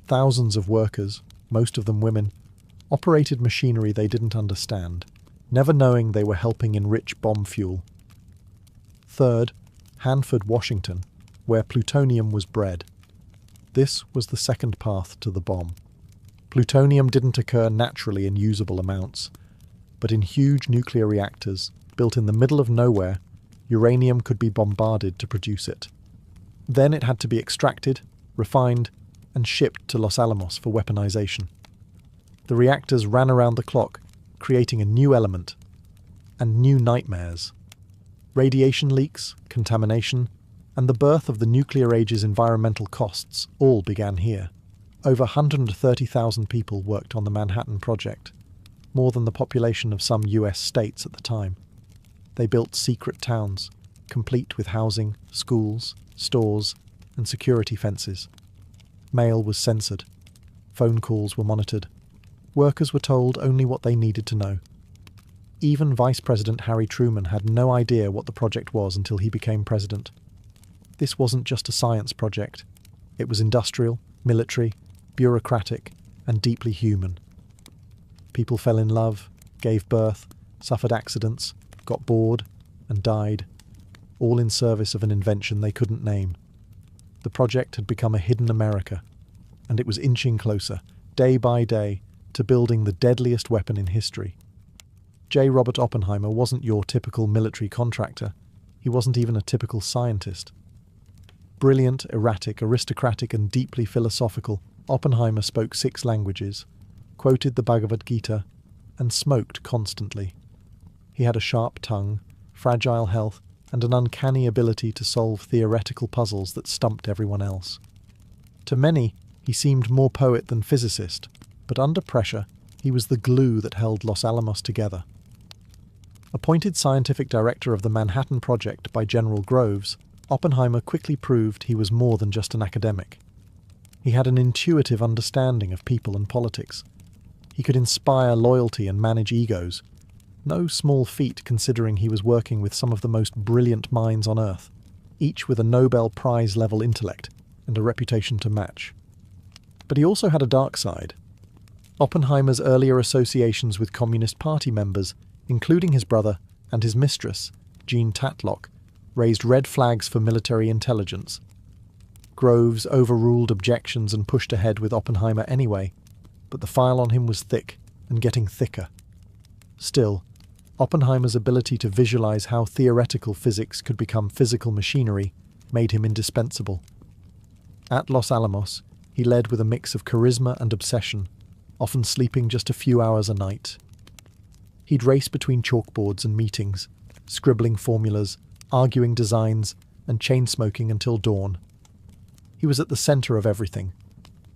Thousands of workers, most of them women, operated machinery they didn't understand, never knowing they were helping enrich bomb fuel. Third, Hanford, Washington, where plutonium was bred. This was the second path to the bomb. Plutonium didn't occur naturally in usable amounts, but in huge nuclear reactors, built in the middle of nowhere, uranium could be bombarded to produce it. Then it had to be extracted, refined, and shipped to Los Alamos for weaponization. The reactors ran around the clock, creating a new element, and new nightmares. Radiation leaks, contamination, and the birth of the nuclear age's environmental costs all began here. Over 130,000 people worked on the Manhattan Project, more than the population of some US states at the time. They built secret towns, complete with housing, schools, stores, and security fences. Mail was censored. Phone calls were monitored. Workers were told only what they needed to know. Even Vice President Harry Truman had no idea what the project was until he became president. This wasn't just a science project. It was industrial, military, bureaucratic, and deeply human. People fell in love, gave birth, suffered accidents, got bored, and died, all in service of an invention they couldn't name. The project had become a hidden America, and it was inching closer, day by day, to building the deadliest weapon in history. J. Robert Oppenheimer wasn't your typical military contractor. He wasn't even a typical scientist. Brilliant, erratic, aristocratic, and deeply philosophical, Oppenheimer spoke 6 languages, quoted the Bhagavad Gita, and smoked constantly. He had a sharp tongue, fragile health, and an uncanny ability to solve theoretical puzzles that stumped everyone else. To many, he seemed more poet than physicist, but under pressure, he was the glue that held Los Alamos together. Appointed scientific director of the Manhattan Project by General Groves, Oppenheimer quickly proved he was more than just an academic. He had an intuitive understanding of people and politics. He could inspire loyalty and manage egos. No small feat considering he was working with some of the most brilliant minds on Earth, each with a Nobel Prize-level intellect and a reputation to match. But he also had a dark side. Oppenheimer's earlier associations with Communist Party members, including his brother and his mistress, Jean Tatlock, raised red flags for military intelligence. Groves overruled objections and pushed ahead with Oppenheimer anyway, but the file on him was thick and getting thicker. Still, Oppenheimer's ability to visualize how theoretical physics could become physical machinery made him indispensable. At Los Alamos, he led with a mix of charisma and obsession, often sleeping just a few hours a night. He'd race between chalkboards and meetings, scribbling formulas, arguing designs, and chain-smoking until dawn. He was at the center of everything: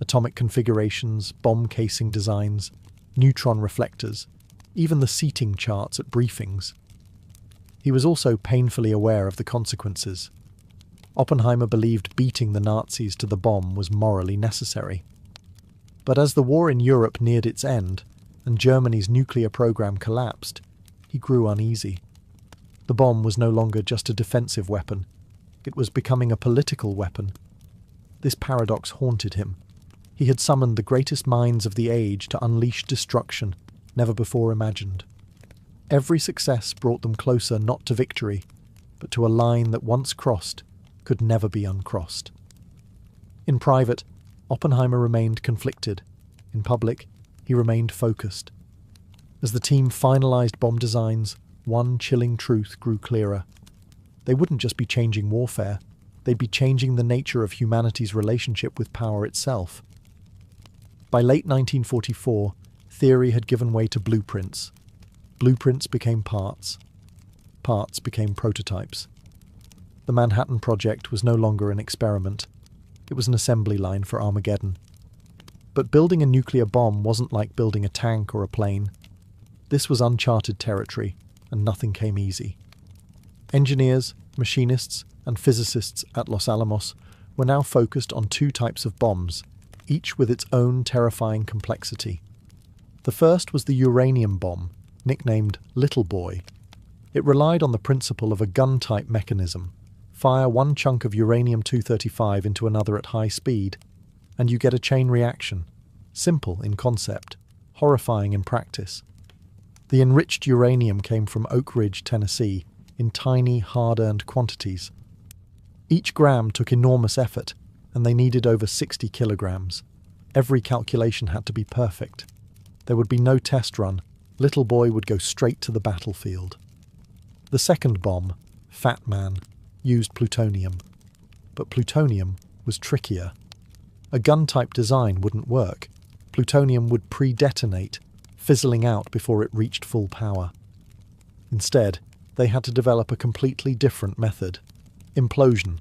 atomic configurations, bomb casing designs, neutron reflectors, even the seating charts at briefings. He was also painfully aware of the consequences. Oppenheimer believed beating the Nazis to the bomb was morally necessary. But as the war in Europe neared its end, and Germany's nuclear program collapsed, he grew uneasy. The bomb was no longer just a defensive weapon. It was becoming a political weapon. This paradox haunted him. He had summoned the greatest minds of the age to unleash destruction never before imagined. Every success brought them closer not to victory, but to a line that once crossed could never be uncrossed. In private, Oppenheimer remained conflicted. In public, he remained focused. As the team finalized bomb designs, one chilling truth grew clearer. They wouldn't just be changing warfare, they'd be changing the nature of humanity's relationship with power itself. By late 1944, theory had given way to blueprints. Blueprints became parts. Parts became prototypes. The Manhattan Project was no longer an experiment. It was an assembly line for Armageddon. But building a nuclear bomb wasn't like building a tank or a plane. This was uncharted territory, and nothing came easy. Engineers, machinists, and physicists at Los Alamos were now focused on two types of bombs, each with its own terrifying complexity. The first was the uranium bomb, nicknamed Little Boy. It relied on the principle of a gun-type mechanism. Fire one chunk of uranium-235 into another at high speed, and you get a chain reaction. Simple in concept, horrifying in practice. The enriched uranium came from Oak Ridge, Tennessee, in tiny, hard-earned quantities. Each gram took enormous effort, and they needed over 60 kilograms. Every calculation had to be perfect. There would be no test run. Little Boy would go straight to the battlefield. The second bomb, Fat Man, used plutonium. But plutonium was trickier. A gun-type design wouldn't work. Plutonium would pre-detonate, fizzling out before it reached full power. Instead, they had to develop a completely different method: implosion.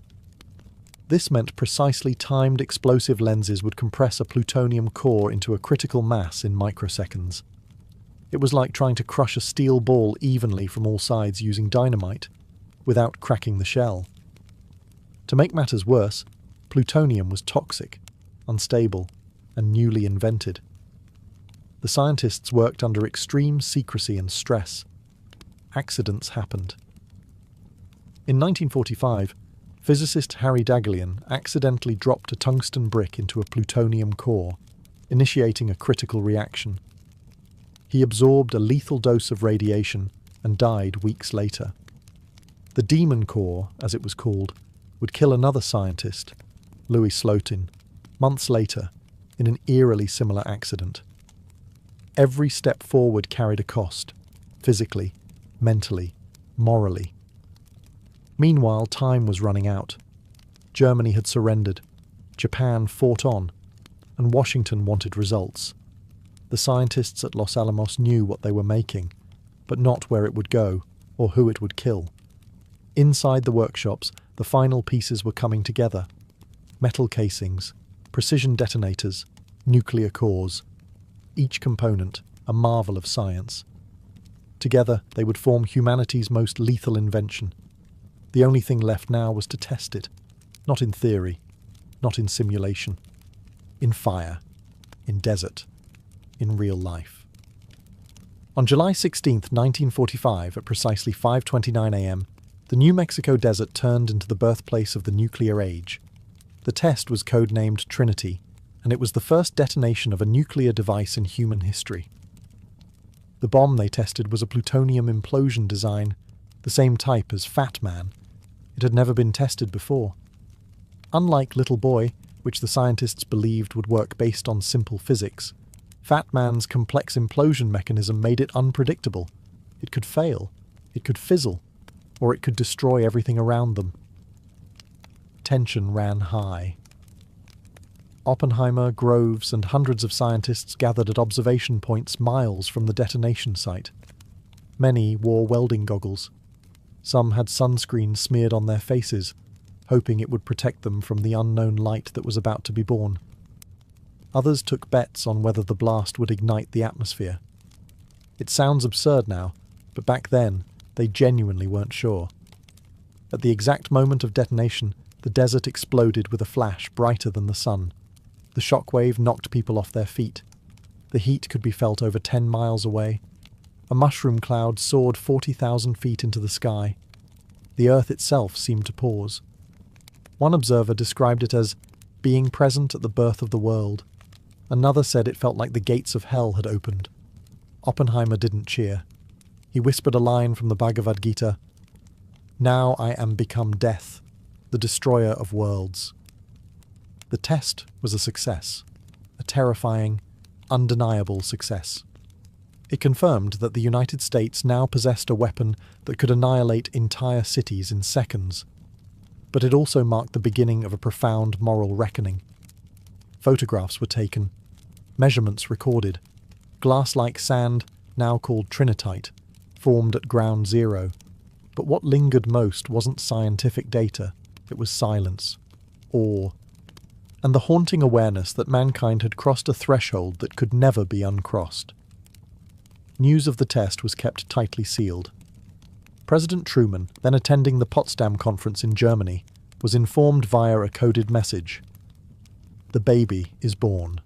This meant precisely timed explosive lenses would compress a plutonium core into a critical mass in microseconds. It was like trying to crush a steel ball evenly from all sides using dynamite, without cracking the shell. To make matters worse, plutonium was toxic, unstable, and newly invented. The scientists worked under extreme secrecy and stress. Accidents happened. In 1945, physicist Harry Daghlian accidentally dropped a tungsten brick into a plutonium core, initiating a critical reaction. He absorbed a lethal dose of radiation and died weeks later. The demon core, as it was called, would kill another scientist, Louis Slotin, months later, in an eerily similar accident. Every step forward carried a cost, physically, mentally, morally. Meanwhile, time was running out. Germany had surrendered, Japan fought on, and Washington wanted results. The scientists at Los Alamos knew what they were making, but not where it would go or who it would kill. Inside the workshops, the final pieces were coming together. Metal casings, precision detonators, nuclear cores. Each component, a marvel of science. Together, they would form humanity's most lethal invention. The only thing left now was to test it. Not in theory, not in simulation. In fire, in desert, in real life. On July 16, 1945, at precisely 5:29 a.m., the New Mexico desert turned into the birthplace of the nuclear age. The test was codenamed Trinity, and it was the first detonation of a nuclear device in human history. The bomb they tested was a plutonium implosion design, the same type as Fat Man. It had never been tested before. Unlike Little Boy, which the scientists believed would work based on simple physics, Fat Man's complex implosion mechanism made it unpredictable. It could fail, it could fizzle, or it could destroy everything around them. Tension ran high. Oppenheimer, Groves, and hundreds of scientists gathered at observation points miles from the detonation site. Many wore welding goggles. Some had sunscreen smeared on their faces, hoping it would protect them from the unknown light that was about to be born. Others took bets on whether the blast would ignite the atmosphere. It sounds absurd now, but back then, they genuinely weren't sure. At the exact moment of detonation, the desert exploded with a flash brighter than the sun. The shockwave knocked people off their feet. The heat could be felt over 10 miles away. A mushroom cloud soared 40,000 feet into the sky. The earth itself seemed to pause. One observer described it as being present at the birth of the world. Another said it felt like the gates of hell had opened. Oppenheimer didn't cheer. He whispered a line from the Bhagavad Gita, "Now I am become death, the destroyer of worlds." The test was a success, a terrifying, undeniable success. It confirmed that the United States now possessed a weapon that could annihilate entire cities in seconds. But it also marked the beginning of a profound moral reckoning. Photographs were taken, measurements recorded. Glass-like sand, now called trinitite, formed at ground zero. But what lingered most wasn't scientific data, it was silence, awe, and the haunting awareness that mankind had crossed a threshold that could never be uncrossed. News of the test was kept tightly sealed. President Truman, then attending the Potsdam Conference in Germany, was informed via a coded message. The baby is born.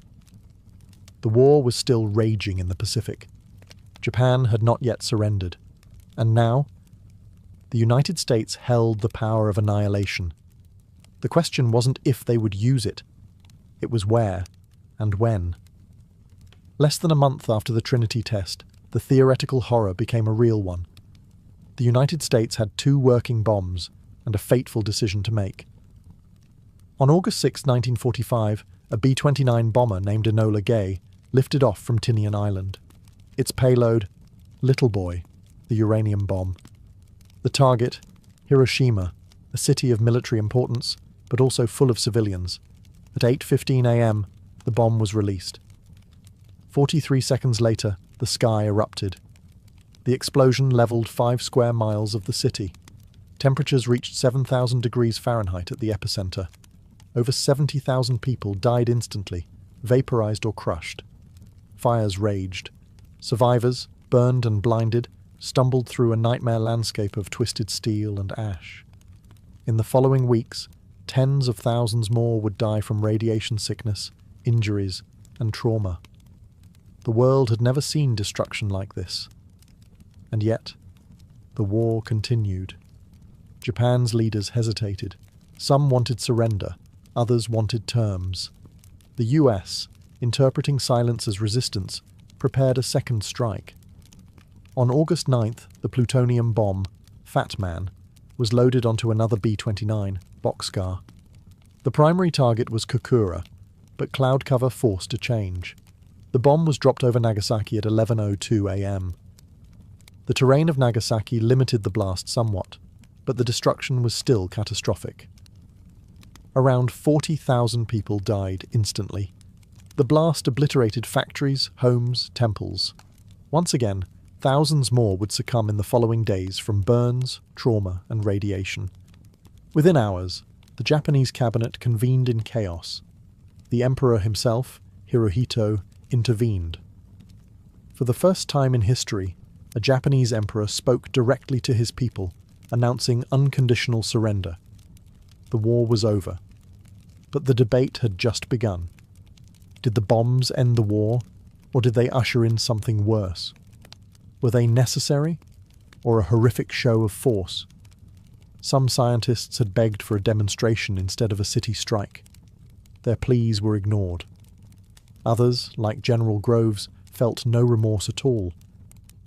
The war was still raging in the Pacific. Japan had not yet surrendered. And now, the United States held the power of annihilation. The question wasn't if they would use it. It was where and when. Less than a month after the Trinity test, the theoretical horror became a real one. The United States had 2 working bombs and a fateful decision to make. On August 6, 1945, a B-29 bomber named Enola Gay lifted off from Tinian Island. Its payload, Little Boy, the uranium bomb. The target, Hiroshima, a city of military importance, but also full of civilians. At 8:15 a.m., the bomb was released. 43 seconds later, the sky erupted. The explosion leveled 5 square miles of the city. Temperatures reached 7,000 degrees Fahrenheit at the epicenter. Over 70,000 people died instantly, vaporized or crushed. Fires raged. Survivors, burned and blinded, stumbled through a nightmare landscape of twisted steel and ash. In the following weeks, tens of thousands more would die from radiation sickness, injuries, and trauma. The world had never seen destruction like this. And yet, the war continued. Japan's leaders hesitated. Some wanted surrender, others wanted terms. The US, interpreting silence as resistance, prepared a second strike. On August 9th, the plutonium bomb, Fat Man, was loaded onto another B-29, Boxcar. The primary target was Kokura, but cloud cover forced a change. The bomb was dropped over Nagasaki at 11:02 a.m. The terrain of Nagasaki limited the blast somewhat, but the destruction was still catastrophic. Around 40,000 people died instantly. The blast obliterated factories, homes, temples. Once again, thousands more would succumb in the following days from burns, trauma, and radiation. Within hours, the Japanese cabinet convened in chaos. The emperor himself, Hirohito, intervened. For the first time in history, a Japanese emperor spoke directly to his people, announcing unconditional surrender. The war was over. But the debate had just begun. Did the bombs end the war, or did they usher in something worse? Were they necessary, or a horrific show of force? Some scientists had begged for a demonstration instead of a city strike. Their pleas were ignored. Others, like General Groves, felt no remorse at all.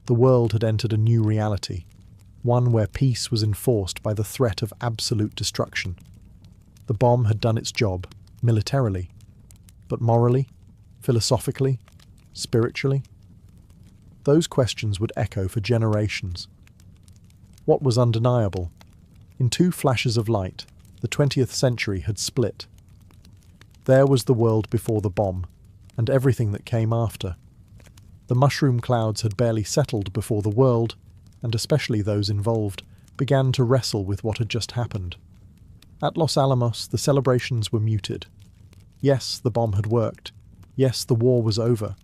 The world had entered a new reality, one where peace was enforced by the threat of absolute destruction. The bomb had done its job, militarily, but morally, philosophically, spiritually? Those questions would echo for generations. What was undeniable? In 2 flashes of light, the 20th century had split. There was the world before the bomb, and everything that came after. The mushroom clouds had barely settled before the world, and especially those involved, began to wrestle with what had just happened. At Los Alamos, the celebrations were muted. Yes, the bomb had worked. Yes, the war was over.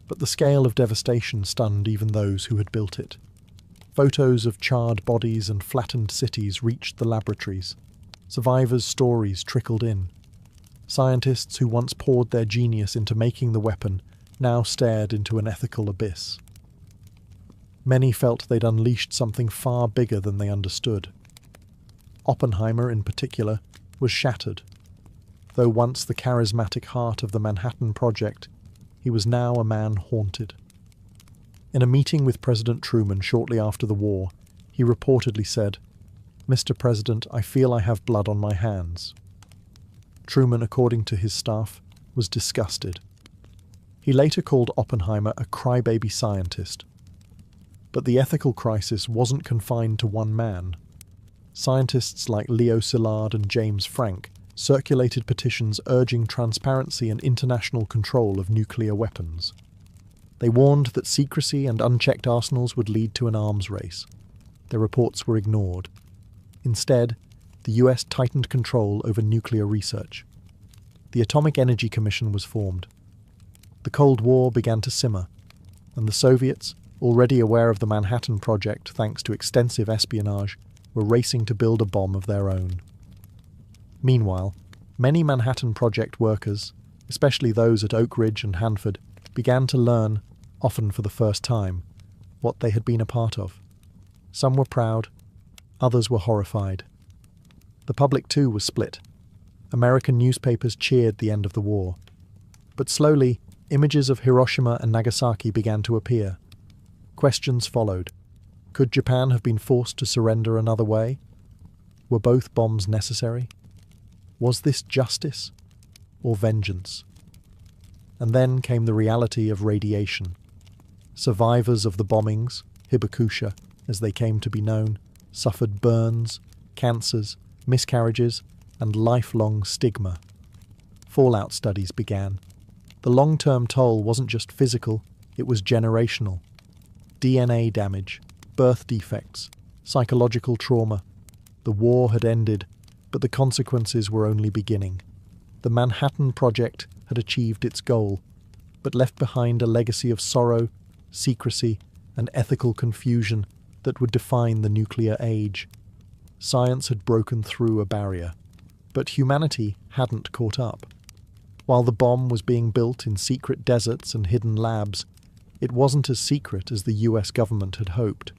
But the scale of devastation stunned even those who had built it. Photos of charred bodies and flattened cities reached the laboratories. Survivors' stories trickled in. Scientists who once poured their genius into making the weapon now stared into an ethical abyss. Many felt they'd unleashed something far bigger than they understood. Oppenheimer, in particular, was shattered. Though once the charismatic heart of the Manhattan Project, he was now a man haunted. In a meeting with President Truman shortly after the war, he reportedly said, "Mr. President, I feel I have blood on my hands." Truman, according to his staff, was disgusted. He later called Oppenheimer a crybaby scientist. But the ethical crisis wasn't confined to one man. Scientists like Leo Szilard and James Frank circulated petitions urging transparency and international control of nuclear weapons. They warned that secrecy and unchecked arsenals would lead to an arms race. Their reports were ignored. Instead, the US tightened control over nuclear research. The Atomic Energy Commission was formed. The Cold War began to simmer, and the Soviets, already aware of the Manhattan Project thanks to extensive espionage, were racing to build a bomb of their own. Meanwhile, many Manhattan Project workers, especially those at Oak Ridge and Hanford, began to learn, often for the first time, what they had been a part of. Some were proud, others were horrified. The public too was split. American newspapers cheered the end of the war. But slowly, images of Hiroshima and Nagasaki began to appear. Questions followed. Could Japan have been forced to surrender another way? Were both bombs necessary? Was this justice or vengeance? And then came the reality of radiation. Survivors of the bombings, hibakusha as they came to be known, suffered burns, cancers, miscarriages, and lifelong stigma. Fallout studies began. The long-term toll wasn't just physical, it was generational. DNA damage, birth defects, psychological trauma. The war had ended, but the consequences were only beginning. The Manhattan Project had achieved its goal, but left behind a legacy of sorrow, secrecy, and ethical confusion that would define the nuclear age. Science had broken through a barrier, but humanity hadn't caught up. While the bomb was being built in secret deserts and hidden labs, it wasn't as secret as the US government had hoped.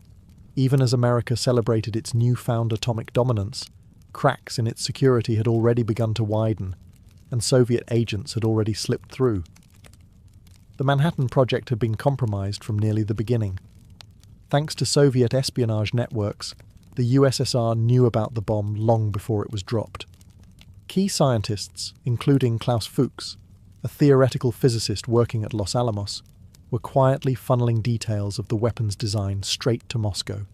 Even as America celebrated its newfound atomic dominance, cracks in its security had already begun to widen, and Soviet agents had already slipped through. The Manhattan Project had been compromised from nearly the beginning. Thanks to Soviet espionage networks, the USSR knew about the bomb long before it was dropped. Key scientists, including Klaus Fuchs, a theoretical physicist working at Los Alamos, were quietly funneling details of the weapon's design straight to Moscow.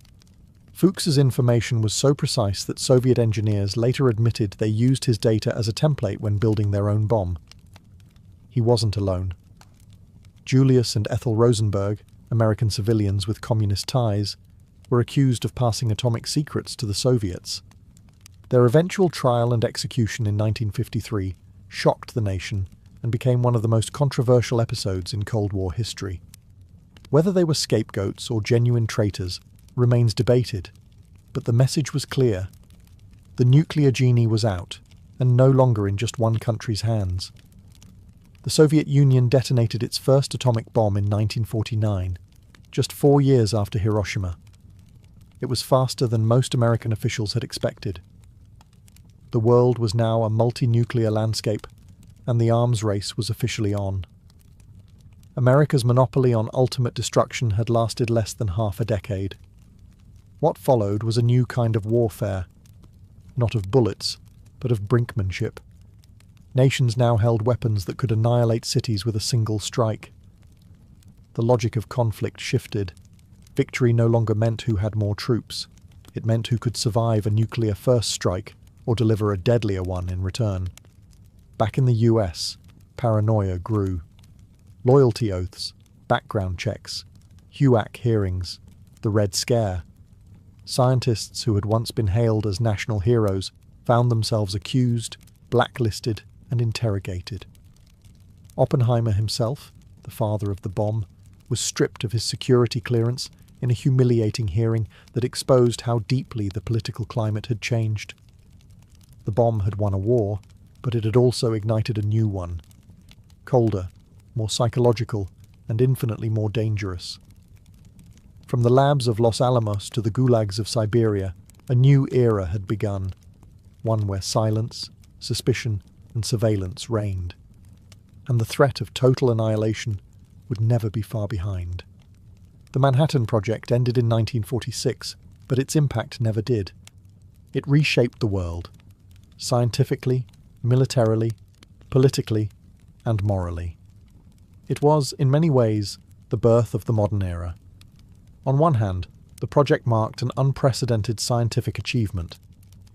Fuchs's information was so precise that Soviet engineers later admitted they used his data as a template when building their own bomb. He wasn't alone. Julius and Ethel Rosenberg, American civilians with communist ties, were accused of passing atomic secrets to the Soviets. Their eventual trial and execution in 1953 shocked the nation and became one of the most controversial episodes in Cold War history. Whether they were scapegoats or genuine traitors remains debated, but the message was clear. The nuclear genie was out, and no longer in just one country's hands. The Soviet Union detonated its first atomic bomb in 1949, just 4 years after Hiroshima. It was faster than most American officials had expected. The world was now a multi-nuclear landscape, and the arms race was officially on. America's monopoly on ultimate destruction had lasted less than half a decade. What followed was a new kind of warfare, not of bullets, but of brinkmanship. Nations now held weapons that could annihilate cities with a single strike. The logic of conflict shifted. Victory no longer meant who had more troops. It meant who could survive a nuclear first strike or deliver a deadlier one in return. Back in the US, paranoia grew. Loyalty oaths, background checks, HUAC hearings, the Red Scare. Scientists who had once been hailed as national heroes found themselves accused, blacklisted, and interrogated. Oppenheimer himself, the father of the bomb, was stripped of his security clearance in a humiliating hearing that exposed how deeply the political climate had changed. The bomb had won a war, but it had also ignited a new one. Colder, more psychological, and infinitely more dangerous. From the labs of Los Alamos to the gulags of Siberia, a new era had begun, one where silence, suspicion, and surveillance reigned. And the threat of total annihilation would never be far behind. The Manhattan Project ended in 1946, but its impact never did. It reshaped the world, scientifically, militarily, politically, and morally. It was, in many ways, the birth of the modern era. On one hand, the project marked an unprecedented scientific achievement.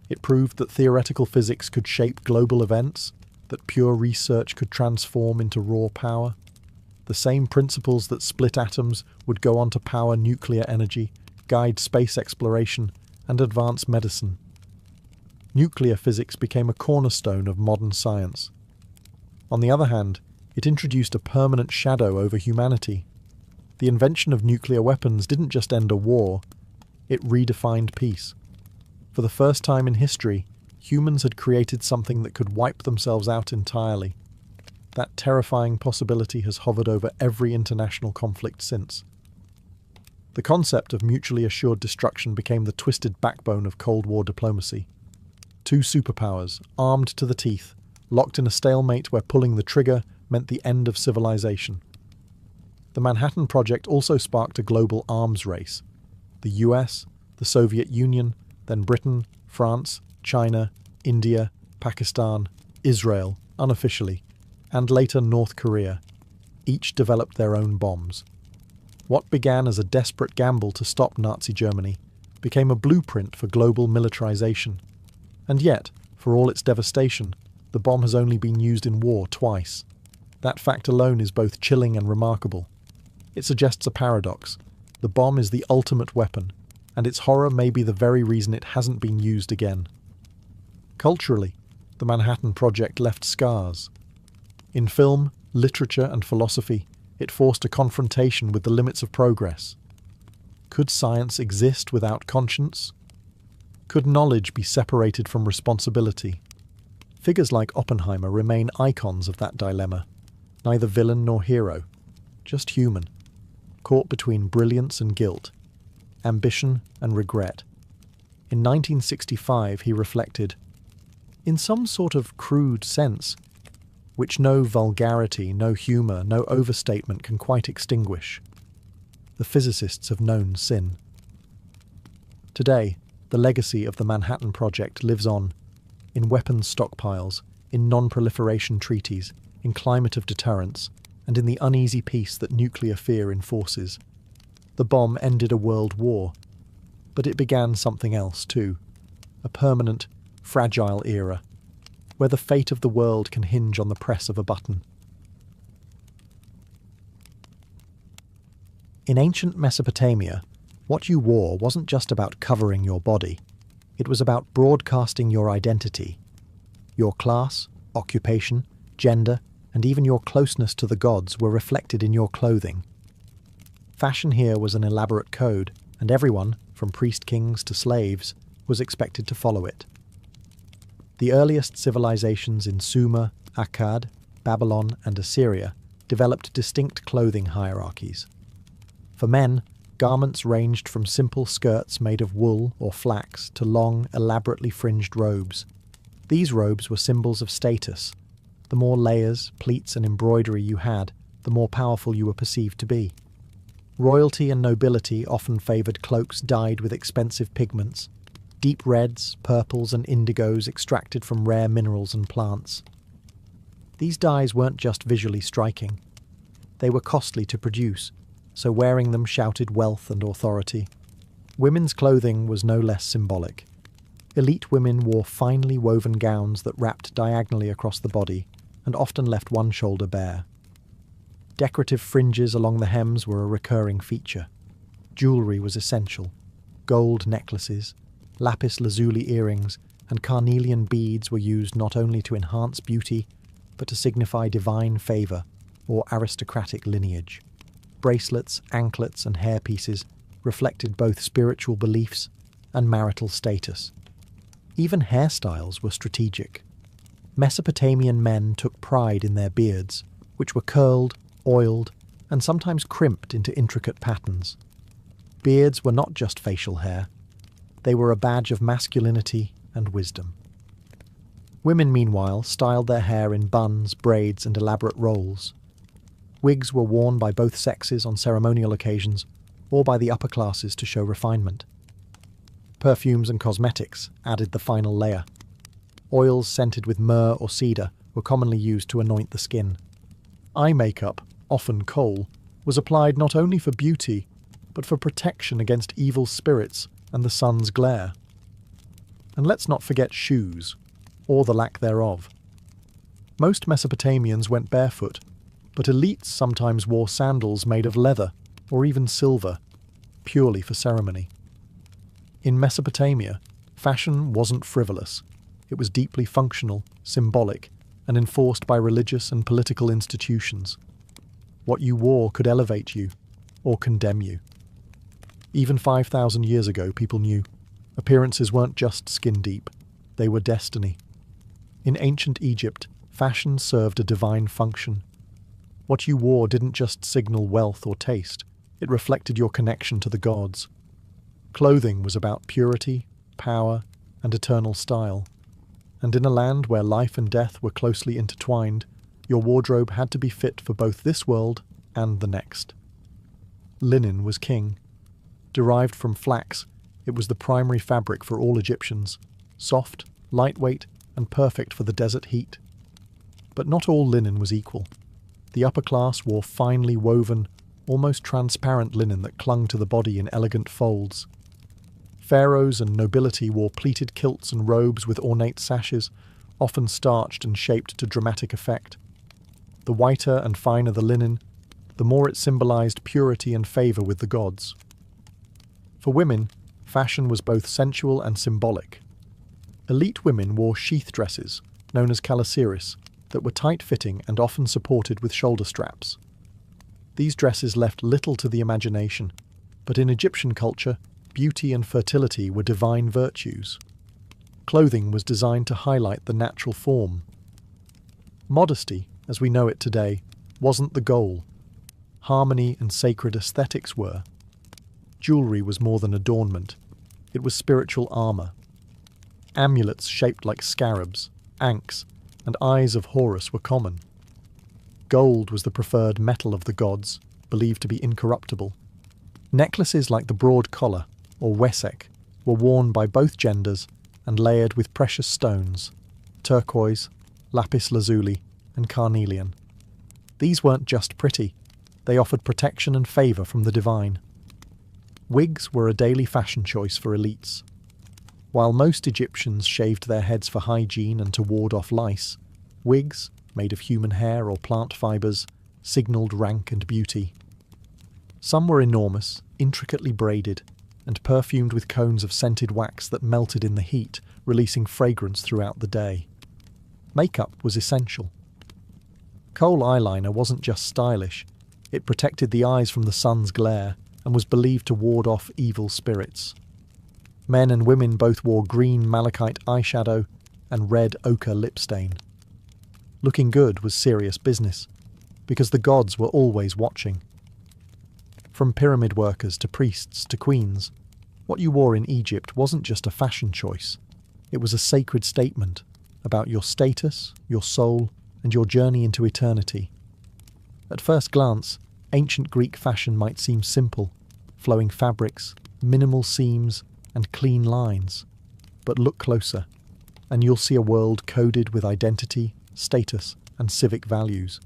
It proved that theoretical physics could shape global events, that pure research could transform into raw power. The same principles that split atoms would go on to power nuclear energy, guide space exploration, and advance medicine. Nuclear physics became a cornerstone of modern science. On the other hand, it introduced a permanent shadow over humanity. The invention of nuclear weapons didn't just end a war, it redefined peace. For the first time in history, humans had created something that could wipe themselves out entirely. That terrifying possibility has hovered over every international conflict since. The concept of mutually assured destruction became the twisted backbone of Cold War diplomacy. Two superpowers, armed to the teeth, locked in a stalemate where pulling the trigger meant the end of civilization. The Manhattan Project also sparked a global arms race. The US, the Soviet Union, then Britain, France, China, India, Pakistan, Israel, unofficially, and later North Korea, each developed their own bombs. What began as a desperate gamble to stop Nazi Germany became a blueprint for global militarization. And yet, for all its devastation, the bomb has only been used in war twice. That fact alone is both chilling and remarkable. It suggests a paradox. The bomb is the ultimate weapon, and its horror may be the very reason it hasn't been used again. Culturally, the Manhattan Project left scars. In film, literature, and philosophy, it forced a confrontation with the limits of progress. Could science exist without conscience? Could knowledge be separated from responsibility? Figures like Oppenheimer remain icons of that dilemma. Neither villain nor hero, just human, caught between brilliance and guilt, ambition and regret. In 1965 he reflected, "In some sort of crude sense, which no vulgarity, no humour, no overstatement can quite extinguish, the physicists have known sin." Today, the legacy of the Manhattan Project lives on, in weapons stockpiles, in non-proliferation treaties, in climate of deterrence, and in the uneasy peace that nuclear fear enforces. The bomb ended a world war, but it began something else too, a permanent, fragile era, where the fate of the world can hinge on the press of a button. In ancient Mesopotamia, what you wore wasn't just about covering your body. It was about broadcasting your identity. Your class, occupation, gender, and even your closeness to the gods were reflected in your clothing. Fashion here was an elaborate code, and everyone, from priest-kings to slaves, was expected to follow it. The earliest civilizations in Sumer, Akkad, Babylon, and Assyria developed distinct clothing hierarchies. For men, garments ranged from simple skirts made of wool or flax to long, elaborately fringed robes. These robes were symbols of status. The more layers, pleats, and embroidery you had, the more powerful you were perceived to be. Royalty and nobility often favoured cloaks dyed with expensive pigments, deep reds, purples, and indigos extracted from rare minerals and plants. These dyes weren't just visually striking. They were costly to produce, so wearing them shouted wealth and authority. Women's clothing was no less symbolic. Elite women wore finely woven gowns that wrapped diagonally across the body and often left one shoulder bare. Decorative fringes along the hems were a recurring feature. Jewellery was essential. Gold necklaces, lapis lazuli earrings, and carnelian beads were used not only to enhance beauty, but to signify divine favour or aristocratic lineage. Bracelets, anklets, and hairpieces reflected both spiritual beliefs and marital status. Even hairstyles were strategic. Mesopotamian men took pride in their beards, which were curled, oiled, and sometimes crimped into intricate patterns. Beards were not just facial hair. They were a badge of masculinity and wisdom. Women, meanwhile, styled their hair in buns, braids, and elaborate rolls. Wigs were worn by both sexes on ceremonial occasions, or by the upper classes to show refinement. Perfumes and cosmetics added the final layer. Oils scented with myrrh or cedar were commonly used to anoint the skin. Eye makeup, often kohl, was applied not only for beauty, but for protection against evil spirits and the sun's glare. And let's not forget shoes, or the lack thereof. Most Mesopotamians went barefoot, but elites sometimes wore sandals made of leather or even silver, purely for ceremony. In Mesopotamia, fashion wasn't frivolous. It was deeply functional, symbolic, and enforced by religious and political institutions. What you wore could elevate you or condemn you. Even 5,000 years ago, people knew appearances weren't just skin deep, they were destiny. In ancient Egypt, fashion served a divine function. What you wore didn't just signal wealth or taste, it reflected your connection to the gods. Clothing was about purity, power, and eternal style. And in a land where life and death were closely intertwined, your wardrobe had to be fit for both this world and the next. Linen was king. Derived from flax, it was the primary fabric for all Egyptians, soft, lightweight, and perfect for the desert heat. But not all linen was equal. The upper class wore finely woven, almost transparent linen that clung to the body in elegant folds. Pharaohs and nobility wore pleated kilts and robes with ornate sashes, often starched and shaped to dramatic effect. The whiter and finer the linen, the more it symbolized purity and favor with the gods. For women, fashion was both sensual and symbolic. Elite women wore sheath dresses, known as calasiris, that were tight-fitting and often supported with shoulder straps. These dresses left little to the imagination, but in Egyptian culture, beauty and fertility were divine virtues. Clothing was designed to highlight the natural form. Modesty, as we know it today, wasn't the goal. Harmony and sacred aesthetics were. Jewelry was more than adornment. It was spiritual armor. Amulets shaped like scarabs, ankhs, and eyes of Horus were common. Gold was the preferred metal of the gods, believed to be incorruptible. Necklaces like the broad collar, or wesek, were worn by both genders and layered with precious stones, turquoise, lapis lazuli, and carnelian. These weren't just pretty, they offered protection and favour from the divine. Wigs were a daily fashion choice for elites. While most Egyptians shaved their heads for hygiene and to ward off lice, wigs, made of human hair or plant fibres, signalled rank and beauty. Some were enormous, intricately braided, and perfumed with cones of scented wax that melted in the heat, releasing fragrance throughout the day. Makeup was essential. Kohl eyeliner wasn't just stylish, it protected the eyes from the sun's glare and was believed to ward off evil spirits. Men and women both wore green malachite eyeshadow and red ochre lip stain. Looking good was serious business, because the gods were always watching. From pyramid workers to priests to queens, what you wore in Egypt wasn't just a fashion choice, it was a sacred statement about your status, your soul, and your journey into eternity. At first glance, ancient Greek fashion might seem simple, flowing fabrics, minimal seams, and clean lines. But look closer, and you'll see a world coded with identity, status, and civic values.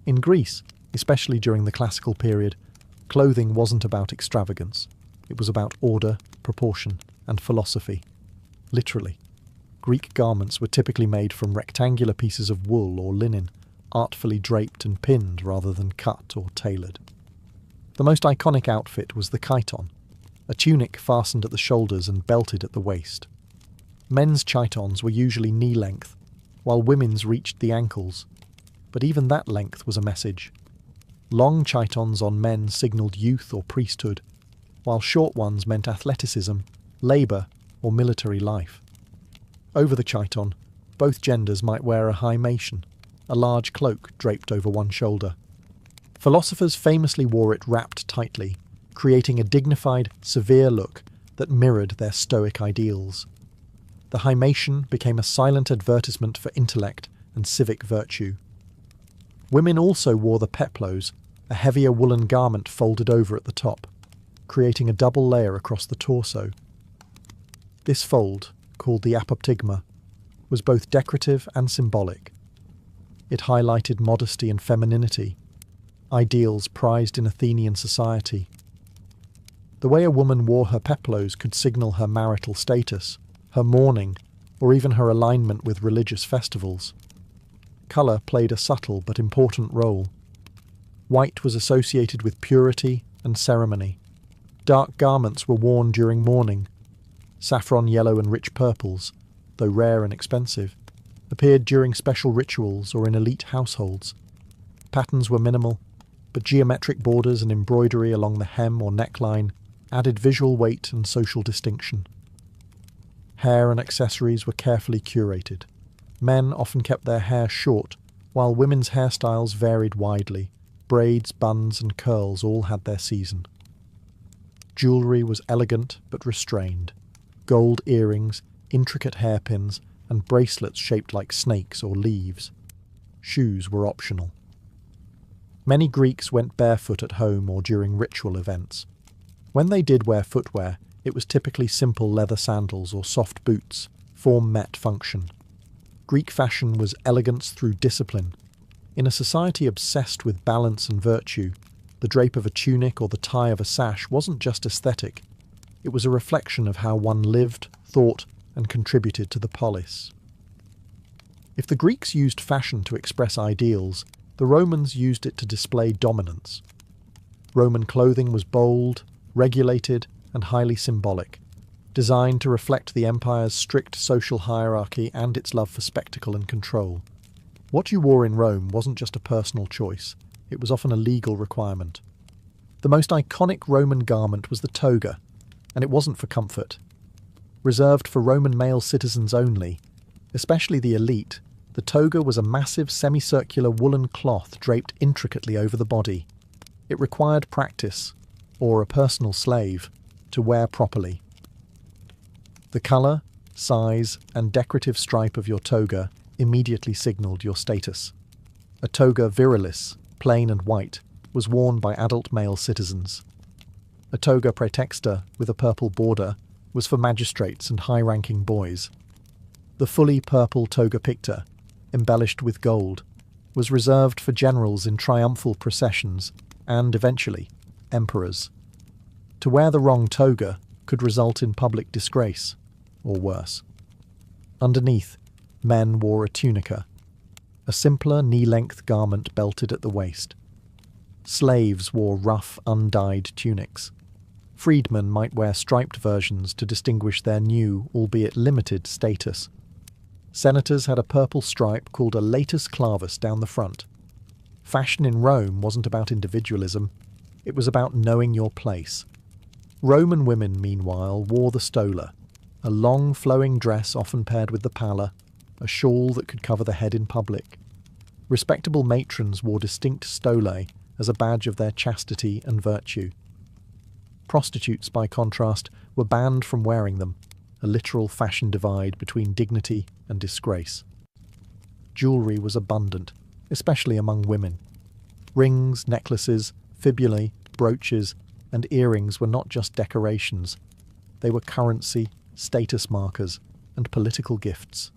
In Greece, especially during the classical period, clothing wasn't about extravagance. It was about order, proportion, and philosophy. Literally. Greek garments were typically made from rectangular pieces of wool or linen, artfully draped and pinned rather than cut or tailored. The most iconic outfit was the chiton, a tunic fastened at the shoulders and belted at the waist. Men's chitons were usually knee-length, while women's reached the ankles. But even that length was a message. Long chitons on men signalled youth or priesthood, while short ones meant athleticism, labour, or military life. Over the chiton, both genders might wear a hymation, a large cloak draped over one shoulder. Philosophers famously wore it wrapped tightly, creating a dignified, severe look that mirrored their stoic ideals. The hymation became a silent advertisement for intellect and civic virtue. Women also wore the peplos, a heavier woolen garment folded over at the top, creating a double layer across the torso. This fold, called the apoptygma, was both decorative and symbolic. It highlighted modesty and femininity, ideals prized in Athenian society. The way a woman wore her peplos could signal her marital status, her mourning, or even her alignment with religious festivals. Colour played a subtle but important role. White was associated with purity and ceremony. Dark garments were worn during mourning, Saffron yellow and rich purples, though rare and expensive, appeared during special rituals or in elite households. Patterns were minimal, but geometric borders and embroidery along the hem or neckline added visual weight and social distinction. Hair and accessories were carefully curated. Men often kept their hair short, while women's hairstyles varied widely. Braids, buns, and curls all had their season. Jewellery was elegant but restrained. Gold earrings, intricate hairpins, and bracelets shaped like snakes or leaves. Shoes were optional. Many Greeks went barefoot at home or during ritual events. When they did wear footwear, it was typically simple leather sandals or soft boots. Form met function. Greek fashion was elegance through discipline. In a society obsessed with balance and virtue, the drape of a tunic or the tie of a sash wasn't just aesthetic. It was a reflection of how one lived, thought, and contributed to the polis. If the Greeks used fashion to express ideals, the Romans used it to display dominance. Roman clothing was bold, regulated, and highly symbolic, designed to reflect the empire's strict social hierarchy and its love for spectacle and control. What you wore in Rome wasn't just a personal choice, it was often a legal requirement. The most iconic Roman garment was the toga, and it wasn't for comfort. Reserved for Roman male citizens only, especially the elite, the toga was a massive semicircular woolen cloth draped intricately over the body. It required practice, or a personal slave, to wear properly. The colour, size, and decorative stripe of your toga immediately signalled your status. A toga virilis, plain and white, was worn by adult male citizens. A toga praetexta with a purple border was for magistrates and high-ranking boys. The fully purple toga picta, embellished with gold, was reserved for generals in triumphal processions and, eventually, emperors. To wear the wrong toga could result in public disgrace, or worse. Underneath, men wore a tunica, a simpler knee-length garment belted at the waist. Slaves wore rough, undyed tunics. Freedmen might wear striped versions to distinguish their new, albeit limited, status. Senators had a purple stripe called a latus clavus down the front. Fashion in Rome wasn't about individualism, it was about knowing your place. Roman women, meanwhile, wore the stola, a long flowing dress often paired with the palla, a shawl that could cover the head in public. Respectable matrons wore distinct stolae as a badge of their chastity and virtue. Prostitutes, by contrast, were banned from wearing them, a literal fashion divide between dignity and disgrace. Jewellery was abundant, especially among women. Rings, necklaces, fibulae, brooches, and earrings were not just decorations. They were currency, status markers, and political gifts.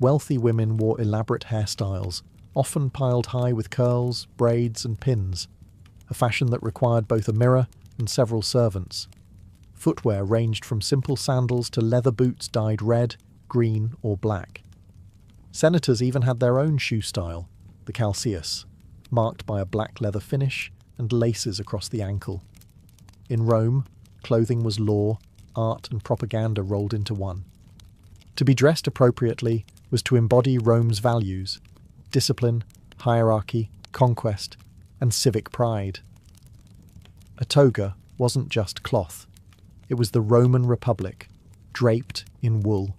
Wealthy women wore elaborate hairstyles, often piled high with curls, braids, and pins, a fashion that required both a mirror and several servants. Footwear ranged from simple sandals to leather boots dyed red, green, or black. Senators even had their own shoe style, the calceus, marked by a black leather finish and laces across the ankle. In Rome, clothing was law, art, and propaganda rolled into one. To be dressed appropriately was to embody Rome's values: discipline, hierarchy, conquest, and civic pride. A toga wasn't just cloth. It was the Roman Republic, draped in wool.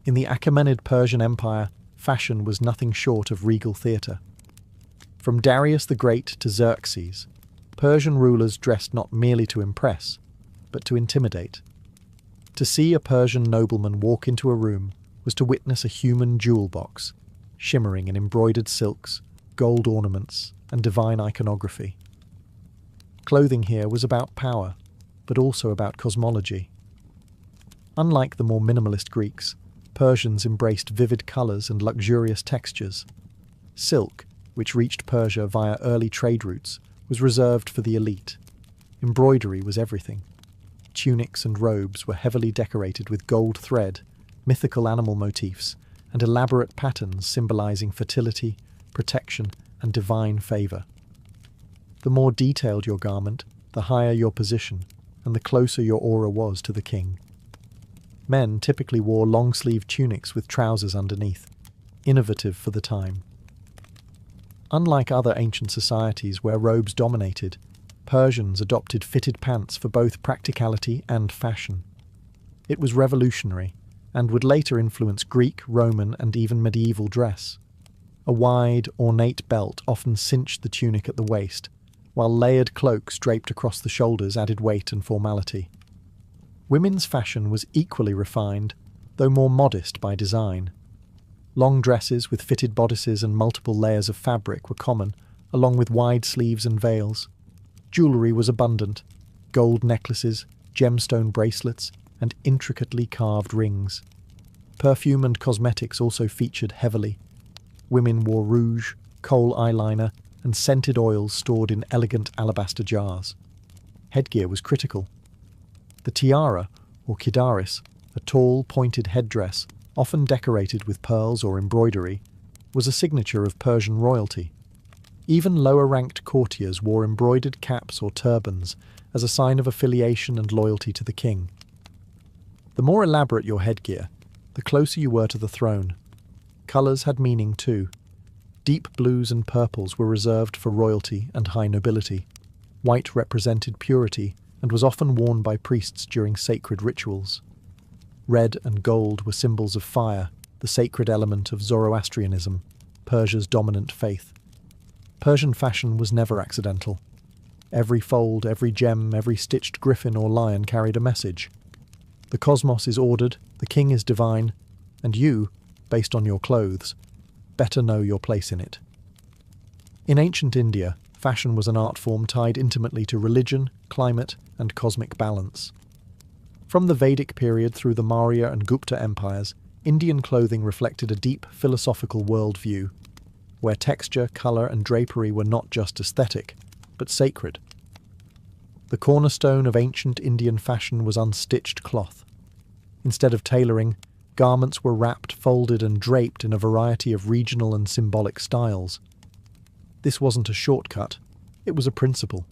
In the Achaemenid Persian Empire, fashion was nothing short of regal theatre. From Darius the Great to Xerxes, Persian rulers dressed not merely to impress, but to intimidate. To see a Persian nobleman walk into a room was to witness a human jewel box, shimmering in embroidered silks, gold ornaments, and divine iconography. Clothing here was about power, but also about cosmology. Unlike the more minimalist Greeks, Persians embraced vivid colours and luxurious textures. Silk, which reached Persia via early trade routes, was reserved for the elite. Embroidery was everything. Tunics and robes were heavily decorated with gold thread, mythical animal motifs, and elaborate patterns symbolising fertility, protection, and divine favour. The more detailed your garment, the higher your position, and the closer your aura was to the king. Men typically wore long-sleeved tunics with trousers underneath, innovative for the time. Unlike other ancient societies where robes dominated, Persians adopted fitted pants for both practicality and fashion. It was revolutionary, and would later influence Greek, Roman, and even medieval dress. A wide, ornate belt often cinched the tunic at the waist, while layered cloaks draped across the shoulders added weight and formality. Women's fashion was equally refined, though more modest by design. Long dresses with fitted bodices and multiple layers of fabric were common, along with wide sleeves and veils. Jewellery was abundant: gold necklaces, gemstone bracelets, and intricately carved rings. Perfume and cosmetics also featured heavily. Women wore rouge, kohl eyeliner, and scented oils stored in elegant alabaster jars. Headgear was critical. The tiara, or kidaris, a tall, pointed headdress, often decorated with pearls or embroidery, was a signature of Persian royalty. Even lower-ranked courtiers wore embroidered caps or turbans as a sign of affiliation and loyalty to the king. The more elaborate your headgear, the closer you were to the throne. Colours had meaning too. Deep blues and purples were reserved for royalty and high nobility. White represented purity and was often worn by priests during sacred rituals. Red and gold were symbols of fire, the sacred element of Zoroastrianism, Persia's dominant faith. Persian fashion was never accidental. Every fold, every gem, every stitched griffin or lion carried a message. The cosmos is ordered, the king is divine, and you, based on your clothes, better know your place in it. In ancient India, fashion was an art form tied intimately to religion, climate, and cosmic balance. From the Vedic period through the Maurya and Gupta empires, Indian clothing reflected a deep philosophical worldview, where texture, colour, and drapery were not just aesthetic, but sacred. The cornerstone of ancient Indian fashion was unstitched cloth. Instead of tailoring, garments were wrapped, folded, and draped in a variety of regional and symbolic styles. This wasn't a shortcut, it was a principle.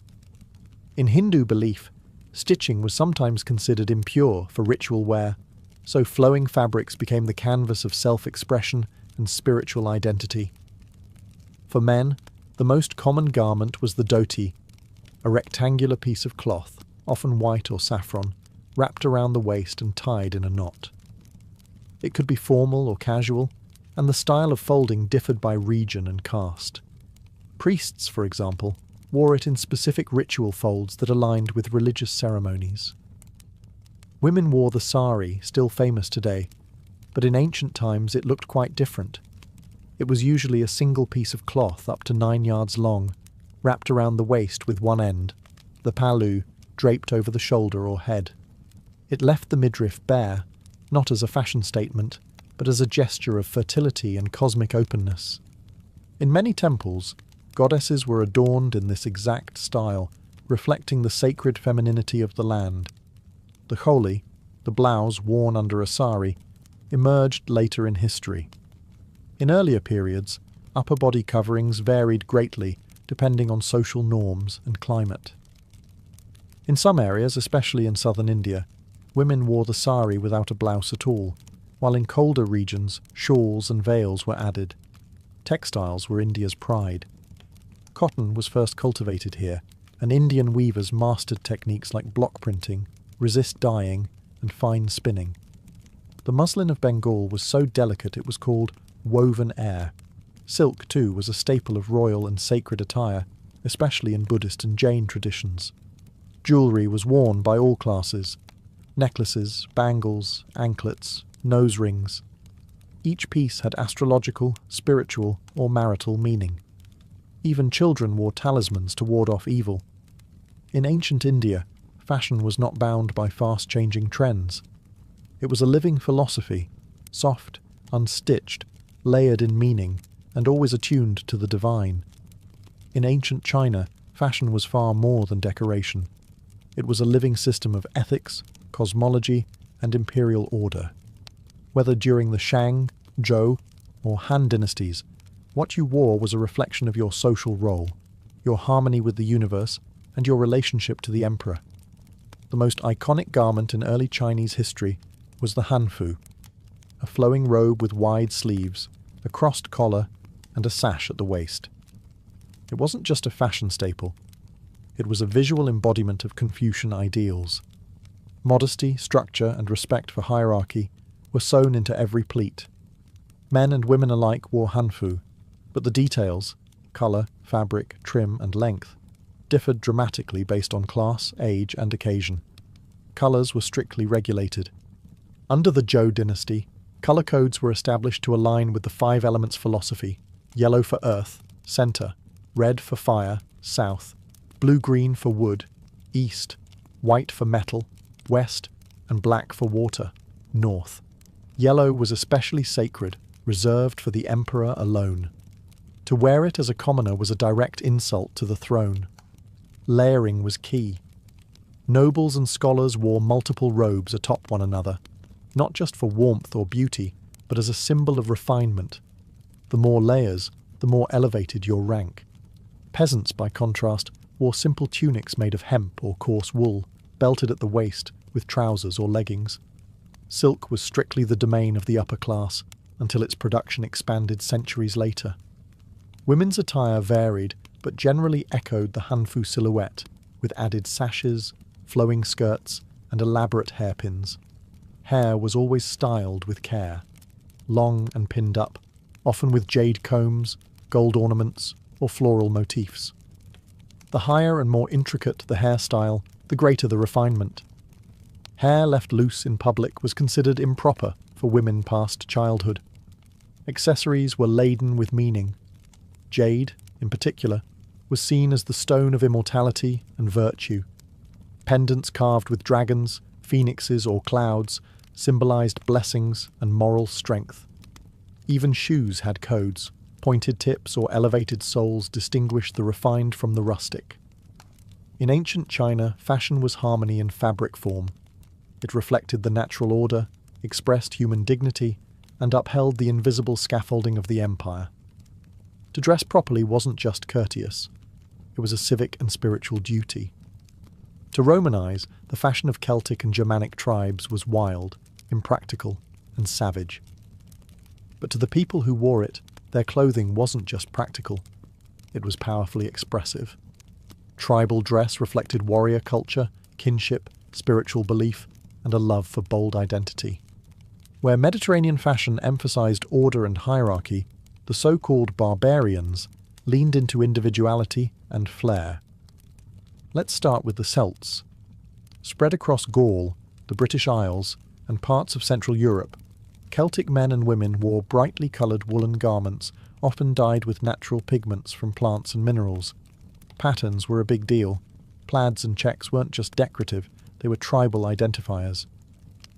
In Hindu belief, stitching was sometimes considered impure for ritual wear, so flowing fabrics became the canvas of self-expression and spiritual identity. For men, the most common garment was the dhoti, a rectangular piece of cloth, often white or saffron, wrapped around the waist and tied in a knot. It could be formal or casual, and the style of folding differed by region and caste. Priests, for example, wore it in specific ritual folds that aligned with religious ceremonies. Women wore the sari, still famous today, but in ancient times it looked quite different. It was usually a single piece of cloth up to 9 yards long, wrapped around the waist with one end, the palu draped over the shoulder or head. It left the midriff bare, not as a fashion statement, but as a gesture of fertility and cosmic openness. In many temples, goddesses were adorned in this exact style, reflecting the sacred femininity of the land. The choli, the blouse worn under a sari, emerged later in history. In earlier periods, upper body coverings varied greatly depending on social norms and climate. In some areas, especially in southern India, women wore the sari without a blouse at all, while in colder regions, shawls and veils were added. Textiles were India's pride. Cotton was first cultivated here, and Indian weavers mastered techniques like block printing, resist dyeing, and fine spinning. The muslin of Bengal was so delicate it was called woven air. Silk, too, was a staple of royal and sacred attire, especially in Buddhist and Jain traditions. Jewellery was worn by all classes: necklaces, bangles, anklets, nose rings. Each piece had astrological, spiritual, or marital meaning. Even children wore talismans to ward off evil. In ancient India, fashion was not bound by fast-changing trends. It was a living philosophy, soft, unstitched, layered in meaning, and always attuned to the divine. In ancient China, fashion was far more than decoration. It was a living system of ethics, cosmology, and imperial order. Whether during the Shang, Zhou, or Han dynasties, what you wore was a reflection of your social role, your harmony with the universe, and your relationship to the emperor. the most iconic garment in early Chinese history was the hanfu, a flowing robe with wide sleeves, a crossed collar, and a sash at the waist. It wasn't just a fashion staple. It was a visual embodiment of Confucian ideals. Modesty, structure, and respect for hierarchy were sewn into every pleat. Men and women alike wore hanfu, but the details — colour, fabric, trim, and length — differed dramatically based on class, age, and occasion. Colours were strictly regulated. Under the Zhou dynasty, colour codes were established to align with the five elements philosophy: yellow for earth, centre; red for fire, south; blue-green for wood, east; white for metal, west; and black for water, north. Yellow was especially sacred, reserved for the emperor alone. To wear it as a commoner was a direct insult to the throne. Layering was key. Nobles and scholars wore multiple robes atop one another, not just for warmth or beauty, but as a symbol of refinement. The more layers, the more elevated your rank. Peasants, by contrast, wore simple tunics made of hemp or coarse wool, belted at the waist, with trousers or leggings. Silk was strictly the domain of the upper class, until its production expanded centuries later. Women's attire varied, but generally echoed the hanfu silhouette, with added sashes, flowing skirts, and elaborate hairpins. Hair was always styled with care, long and pinned up, often with jade combs, gold ornaments, or floral motifs. The higher and more intricate the hairstyle, the greater the refinement. Hair left loose in public was considered improper for women past childhood. Accessories were laden with meaning. Jade, in particular, was seen as the stone of immortality and virtue. Pendants carved with dragons, phoenixes, or clouds symbolized blessings and moral strength. Even shoes had codes. Pointed tips or elevated soles distinguished the refined from the rustic. In ancient China, fashion was harmony in fabric form. It reflected the natural order, expressed human dignity, and upheld the invisible scaffolding of the empire. To dress properly wasn't just courteous. It was a civic and spiritual duty. To Romanize, the fashion of Celtic and Germanic tribes was wild, impractical, and savage. But to the people who wore it, their clothing wasn't just practical. It was powerfully expressive. Tribal dress reflected warrior culture, kinship, spiritual belief, and a love for bold identity. Where Mediterranean fashion emphasized order and hierarchy, the so-called barbarians leaned into individuality and flair. Let's start with the Celts. Spread across Gaul, the British Isles, and parts of Central Europe, Celtic men and women wore brightly coloured woolen garments, often dyed with natural pigments from plants and minerals. Patterns were a big deal. Plaids and checks weren't just decorative, they were tribal identifiers.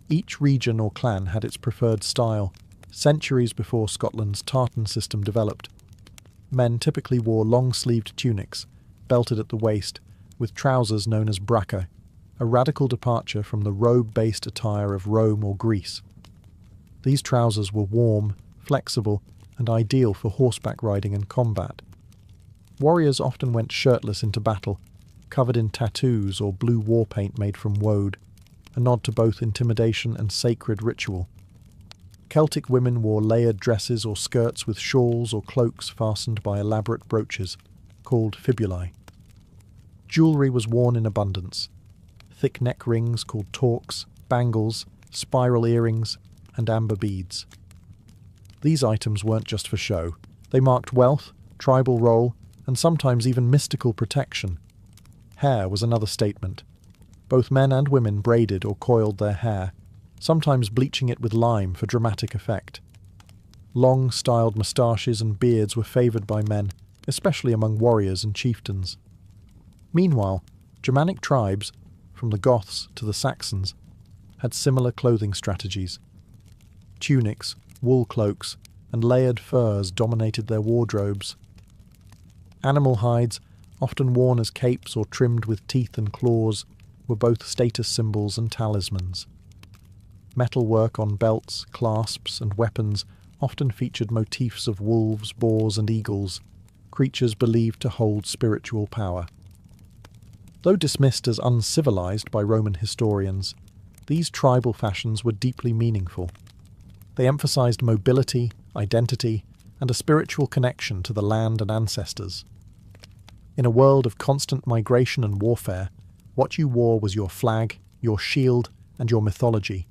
Each region or clan had its preferred style, centuries before Scotland's tartan system developed. Men typically wore long-sleeved tunics, belted at the waist, with trousers known as bracca, a radical departure from the robe-based attire of Rome or Greece. These trousers were warm, flexible, and ideal for horseback riding and combat. Warriors often went shirtless into battle, covered in tattoos or blue war paint made from woad, a nod to both intimidation and sacred ritual. Celtic women wore layered dresses or skirts with shawls or cloaks fastened by elaborate brooches, called fibulae. Jewellery was worn in abundance. Thick neck rings called torques, bangles, spiral earrings, and amber beads. These items weren't just for show. They marked wealth, tribal role, and sometimes even mystical protection. Hair was another statement. Both men and women braided or coiled their hair, sometimes bleaching it with lime for dramatic effect. Long, styled moustaches and beards were favoured by men, especially among warriors and chieftains. Meanwhile, Germanic tribes, from the Goths to the Saxons, had similar clothing strategies. Tunics, wool cloaks, and layered furs dominated their wardrobes. Animal hides, often worn as capes or trimmed with teeth and claws, were both status symbols and talismans. Metalwork on belts, clasps, and weapons often featured motifs of wolves, boars, and eagles, creatures believed to hold spiritual power. Though dismissed as uncivilized by Roman historians, these tribal fashions were deeply meaningful. They emphasized mobility, identity, and a spiritual connection to the land and ancestors. In a world of constant migration and warfare, what you wore was your flag, your shield, and your mythology,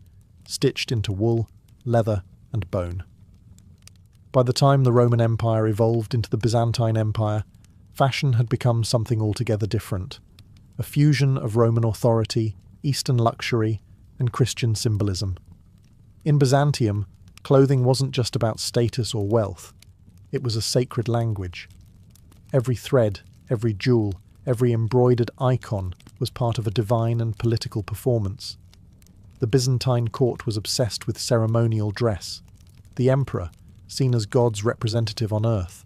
stitched into wool, leather, and bone. By the time the Roman Empire evolved into the Byzantine Empire, fashion had become something altogether different, a fusion of Roman authority, Eastern luxury, and Christian symbolism. In Byzantium, clothing wasn't just about status or wealth, it was a sacred language. Every thread, every jewel, every embroidered icon was part of a divine and political performance. The Byzantine court was obsessed with ceremonial dress. The emperor, seen as God's representative on earth,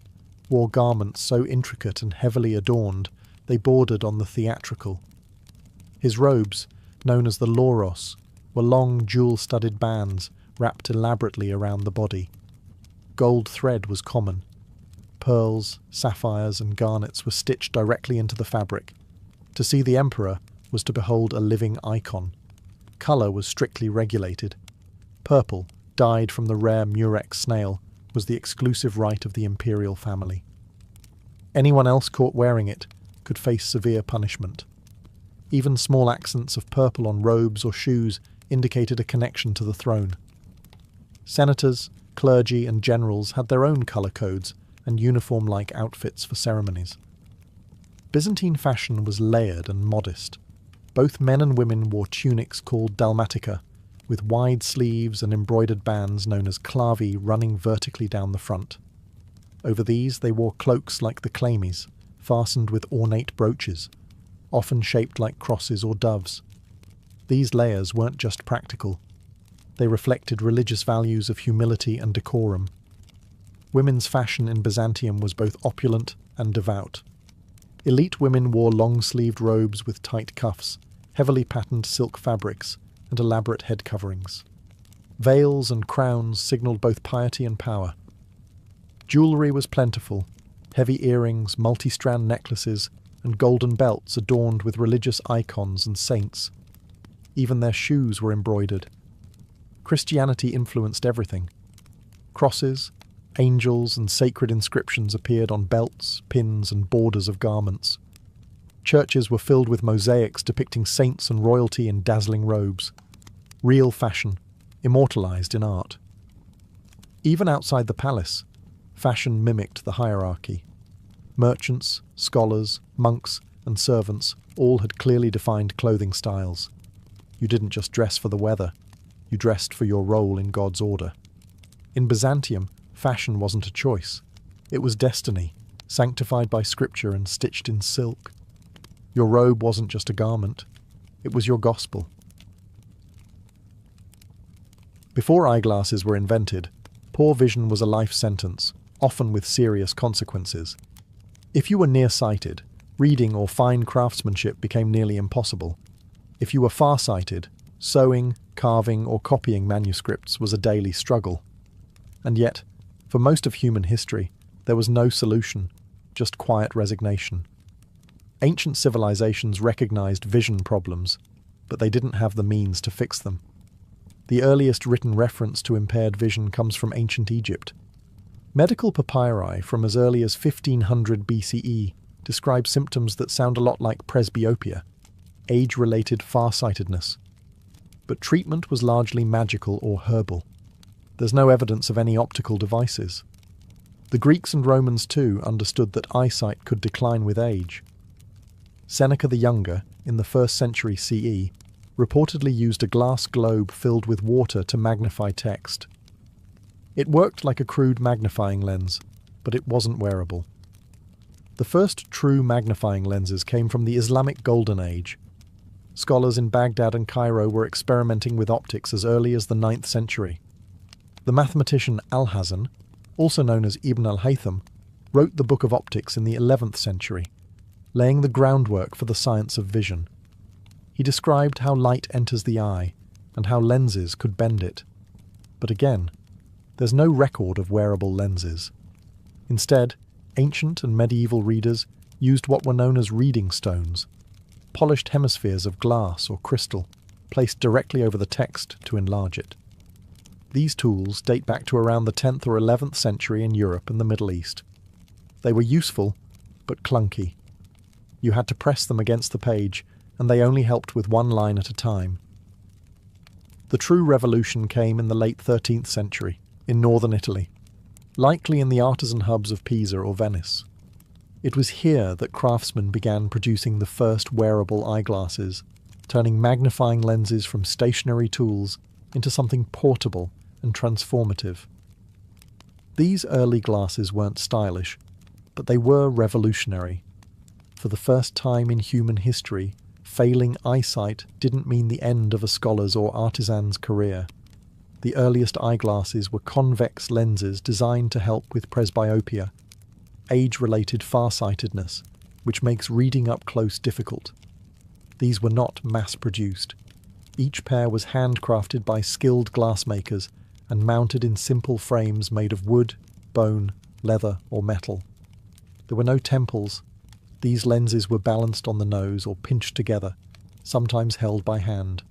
wore garments so intricate and heavily adorned they bordered on the theatrical. His robes, known as the lauros, were long jewel-studded bands wrapped elaborately around the body. Gold thread was common. Pearls, sapphires, and garnets were stitched directly into the fabric. To see the emperor was to behold a living icon. Colour was strictly regulated. Purple, dyed from the rare murex snail, was the exclusive right of the imperial family. Anyone else caught wearing it could face severe punishment. Even small accents of purple on robes or shoes indicated a connection to the throne. Senators, clergy, and generals had their own colour codes and uniform-like outfits for ceremonies. Byzantine fashion was layered and modest. Both men and women wore tunics called dalmatica, with wide sleeves and embroidered bands known as clavi running vertically down the front. Over these they wore cloaks like the chlamys, fastened with ornate brooches, often shaped like crosses or doves. These layers weren't just practical. They reflected religious values of humility and decorum. Women's fashion in Byzantium was both opulent and devout. Elite women wore long-sleeved robes with tight cuffs, heavily patterned silk fabrics, and elaborate head coverings. Veils and crowns signalled both piety and power. Jewellery was plentiful: heavy earrings, multi-strand necklaces, and golden belts adorned with religious icons and saints. Even their shoes were embroidered. Christianity influenced everything. Crosses, angels, and sacred inscriptions appeared on belts, pins, and borders of garments. Churches were filled with mosaics depicting saints and royalty in dazzling robes. Real fashion, immortalized in art. Even outside the palace, fashion mimicked the hierarchy. Merchants, scholars, monks, and servants all had clearly defined clothing styles. You didn't just dress for the weather, you dressed for your role in God's order. In Byzantium, fashion wasn't a choice. It was destiny, sanctified by scripture and stitched in silk. Your robe wasn't just a garment, it was your gospel. Before eyeglasses were invented, poor vision was a life sentence, often with serious consequences. If you were nearsighted, reading or fine craftsmanship became nearly impossible. If you were farsighted, sewing, carving, or copying manuscripts was a daily struggle. And yet, for most of human history, there was no solution, just quiet resignation. Ancient civilizations recognized vision problems, but they didn't have the means to fix them. The earliest written reference to impaired vision comes from ancient Egypt. Medical papyri from as early as 1500 BCE describe symptoms that sound a lot like presbyopia, age-related farsightedness. But treatment was largely magical or herbal. There's no evidence of any optical devices. The Greeks and Romans too understood that eyesight could decline with age. Seneca the Younger, in the 1st century CE, reportedly used a glass globe filled with water to magnify text. It worked like a crude magnifying lens, but it wasn't wearable. The first true magnifying lenses came from the Islamic Golden Age. Scholars in Baghdad and Cairo were experimenting with optics as early as the 9th century. The mathematician Alhazen, also known as Ibn al-Haytham, wrote the Book of Optics in the 11th century, laying the groundwork for the science of vision. He described how light enters the eye and how lenses could bend it. But again, there's no record of wearable lenses. Instead, ancient and medieval readers used what were known as reading stones. polished hemispheres of glass or crystal, placed directly over the text to enlarge it. These tools date back to around the 10th or 11th century in Europe and the Middle East. They were useful, but clunky. You had to press them against the page, and they only helped with one line at a time. The true revolution came in the late 13th century, in northern Italy, likely in the artisan hubs of Pisa or Venice. It was here that craftsmen began producing the first wearable eyeglasses, turning magnifying lenses from stationary tools into something portable and transformative. These early glasses weren't stylish, but they were revolutionary. For the first time in human history, failing eyesight didn't mean the end of a scholar's or artisan's career. The earliest eyeglasses were convex lenses designed to help with presbyopia, age-related farsightedness, which makes reading up close difficult. These were not mass-produced. Each pair was handcrafted by skilled glassmakers and mounted in simple frames made of wood, bone, leather, or metal. There were no temples. These lenses were balanced on the nose or pinched together, sometimes held by hand.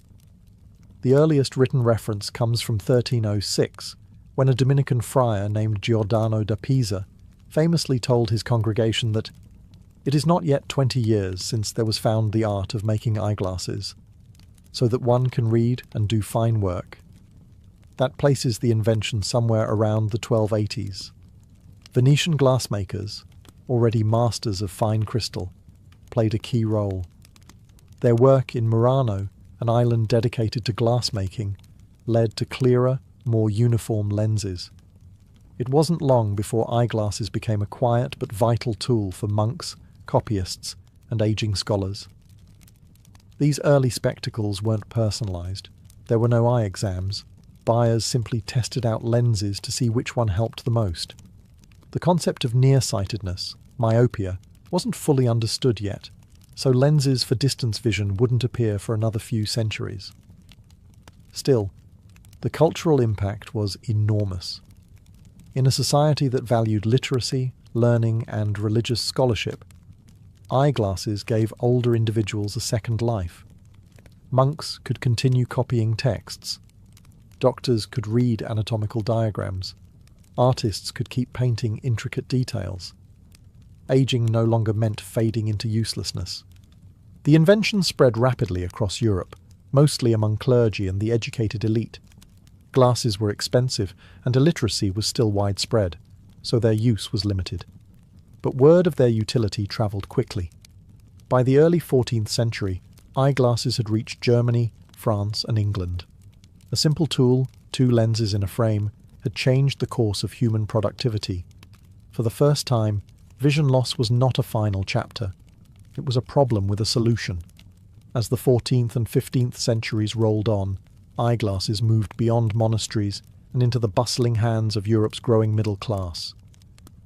The earliest written reference comes from 1306, when a Dominican friar named Giordano da Pisa famously told his congregation that it is not yet 20 years since there was found the art of making eyeglasses, so that one can read and do fine work. That places the invention somewhere around the 1280s. Venetian glassmakers, already masters of fine crystal, played a key role. Their work in Murano, an island dedicated to glassmaking, led to clearer, more uniform lenses. It wasn't long before eyeglasses became a quiet but vital tool for monks, copyists, and aging scholars. These early spectacles weren't personalised. There were no eye exams. Buyers simply tested out lenses to see which one helped the most. The concept of nearsightedness, myopia, wasn't fully understood yet, so lenses for distance vision wouldn't appear for another few centuries. Still, the cultural impact was enormous. In a society that valued literacy, learning, and religious scholarship, eyeglasses gave older individuals a second life. Monks could continue copying texts. Doctors could read anatomical diagrams. Artists could keep painting intricate details. Aging no longer meant fading into uselessness. The invention spread rapidly across Europe, mostly among clergy and the educated elite. Glasses were expensive, and illiteracy was still widespread, so their use was limited. But word of their utility travelled quickly. By the early 14th century, eyeglasses had reached Germany, France, and England. A simple tool, 2 lenses in a frame, had changed the course of human productivity. For the first time, vision loss was not a final chapter. It was a problem with a solution. As the 14th and 15th centuries rolled on, eyeglasses moved beyond monasteries and into the bustling hands of Europe's growing middle class.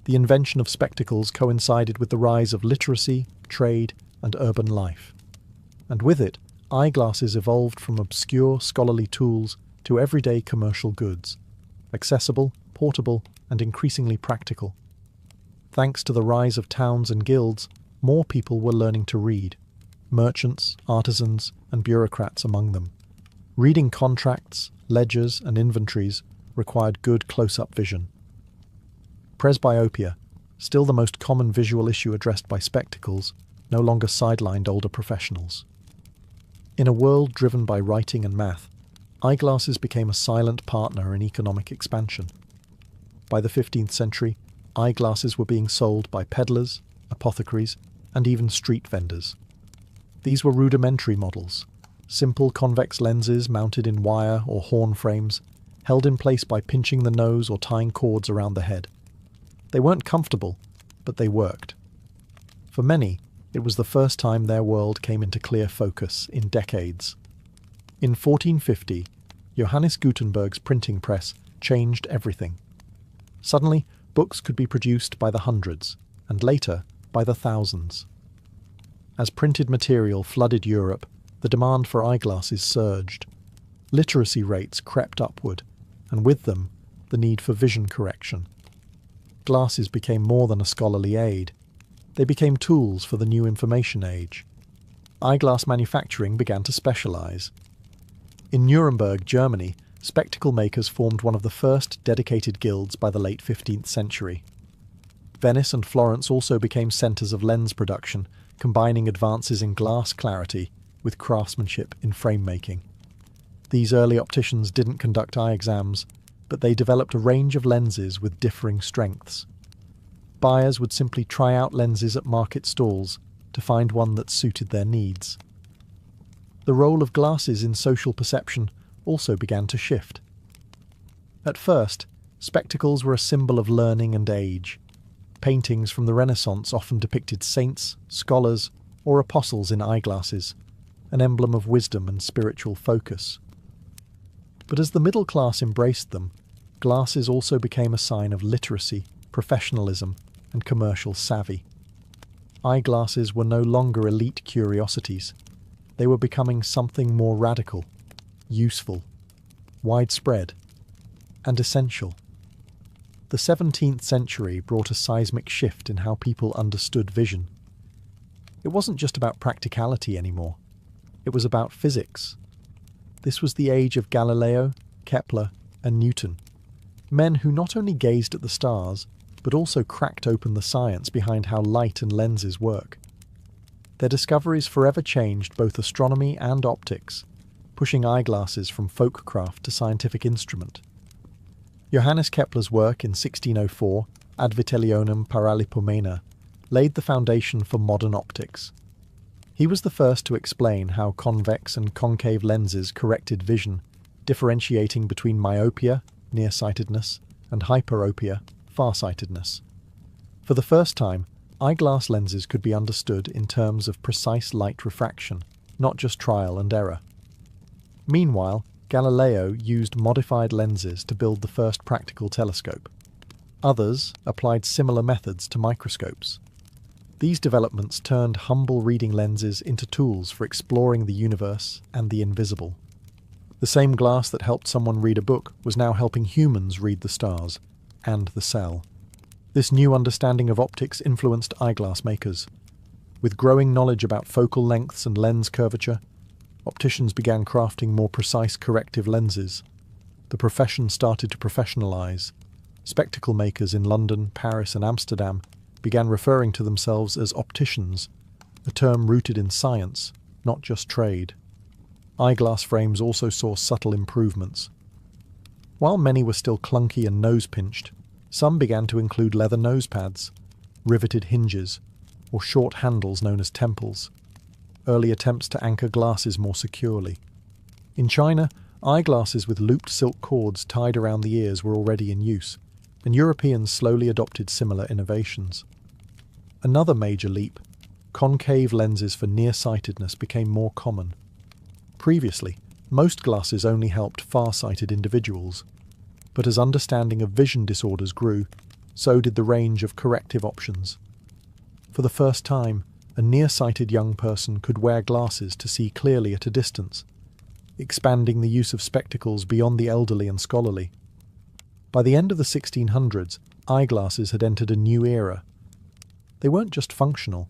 The invention of spectacles coincided with the rise of literacy, trade, and urban life. And with it, eyeglasses evolved from obscure scholarly tools to everyday commercial goods, accessible, portable, and increasingly practical. Thanks to the rise of towns and guilds, more people were learning to read, merchants, artisans, and bureaucrats among them. Reading contracts, ledgers, and inventories required good close-up vision. Presbyopia, still the most common visual issue addressed by spectacles, no longer sidelined older professionals. In a world driven by writing and math, eyeglasses became a silent partner in economic expansion. By the 15th century, eyeglasses were being sold by peddlers, apothecaries, and even street vendors. These were rudimentary models, simple convex lenses mounted in wire or horn frames, held in place by pinching the nose or tying cords around the head. They weren't comfortable, but they worked. For many, it was the first time their world came into clear focus in decades. In 1450, Johannes Gutenberg's printing press changed everything. Suddenly, books could be produced by the hundreds, and later, by the thousands. As printed material flooded Europe, the demand for eyeglasses surged. Literacy rates crept upward, and with them, the need for vision correction. Glasses became more than a scholarly aid. They became tools for the new information age. eyeglass manufacturing began to specialize. In Nuremberg, Germany, spectacle makers formed one of the first dedicated guilds by the late 15th century. Venice and Florence also became centres of lens production, combining advances in glass clarity with craftsmanship in frame-making. These early opticians didn't conduct eye exams, but they developed a range of lenses with differing strengths. Buyers would simply try out lenses at market stalls to find one that suited their needs. The role of glasses in social perception also began to shift. At first, spectacles were a symbol of learning and age. Paintings from the Renaissance often depicted saints, scholars, or apostles in eyeglasses, an emblem of wisdom and spiritual focus. But as the middle class embraced them, glasses also became a sign of literacy, professionalism, and commercial savvy. Eyeglasses were no longer elite curiosities. They were becoming something more radical, useful, widespread, and essential. The 17th century brought a seismic shift in how people understood vision. It wasn't just about practicality anymore. It was about physics. This was the age of Galileo, Kepler, and Newton, men who not only gazed at the stars, but also cracked open the science behind how light and lenses work. Their discoveries forever changed both astronomy and optics, pushing eyeglasses from folkcraft to scientific instrument. Johannes Kepler's work in 1604, Ad Vitelionum Paralipomena, laid the foundation for modern optics. He was the first to explain how convex and concave lenses corrected vision, differentiating between myopia, nearsightedness, and hyperopia, farsightedness. For the first time, eyeglass lenses could be understood in terms of precise light refraction, not just trial and error. Meanwhile, Galileo used modified lenses to build the first practical telescope. Others applied similar methods to microscopes. These developments turned humble reading lenses into tools for exploring the universe and the invisible. The same glass that helped someone read a book was now helping humans read the stars and the cell. This new understanding of optics influenced eyeglass makers. With growing knowledge about focal lengths and lens curvature, opticians began crafting more precise corrective lenses. The profession started to professionalize. Spectacle makers in London, Paris, and Amsterdam began referring to themselves as opticians, a term rooted in science, not just trade. Eyeglass frames also saw subtle improvements. While many were still clunky and nose-pinched, some began to include leather nose pads, riveted hinges, or short handles known as temples. Early attempts to anchor glasses more securely. In China, eyeglasses with looped silk cords tied around the ears were already in use, and Europeans slowly adopted similar innovations. Another major leap, concave lenses for nearsightedness became more common. Previously, most glasses only helped far-sighted individuals, but as understanding of vision disorders grew, so did the range of corrective options. For the first time, a nearsighted young person could wear glasses to see clearly at a distance, expanding the use of spectacles beyond the elderly and scholarly. By the end of the 1600s, eyeglasses had entered a new era. They weren't just functional,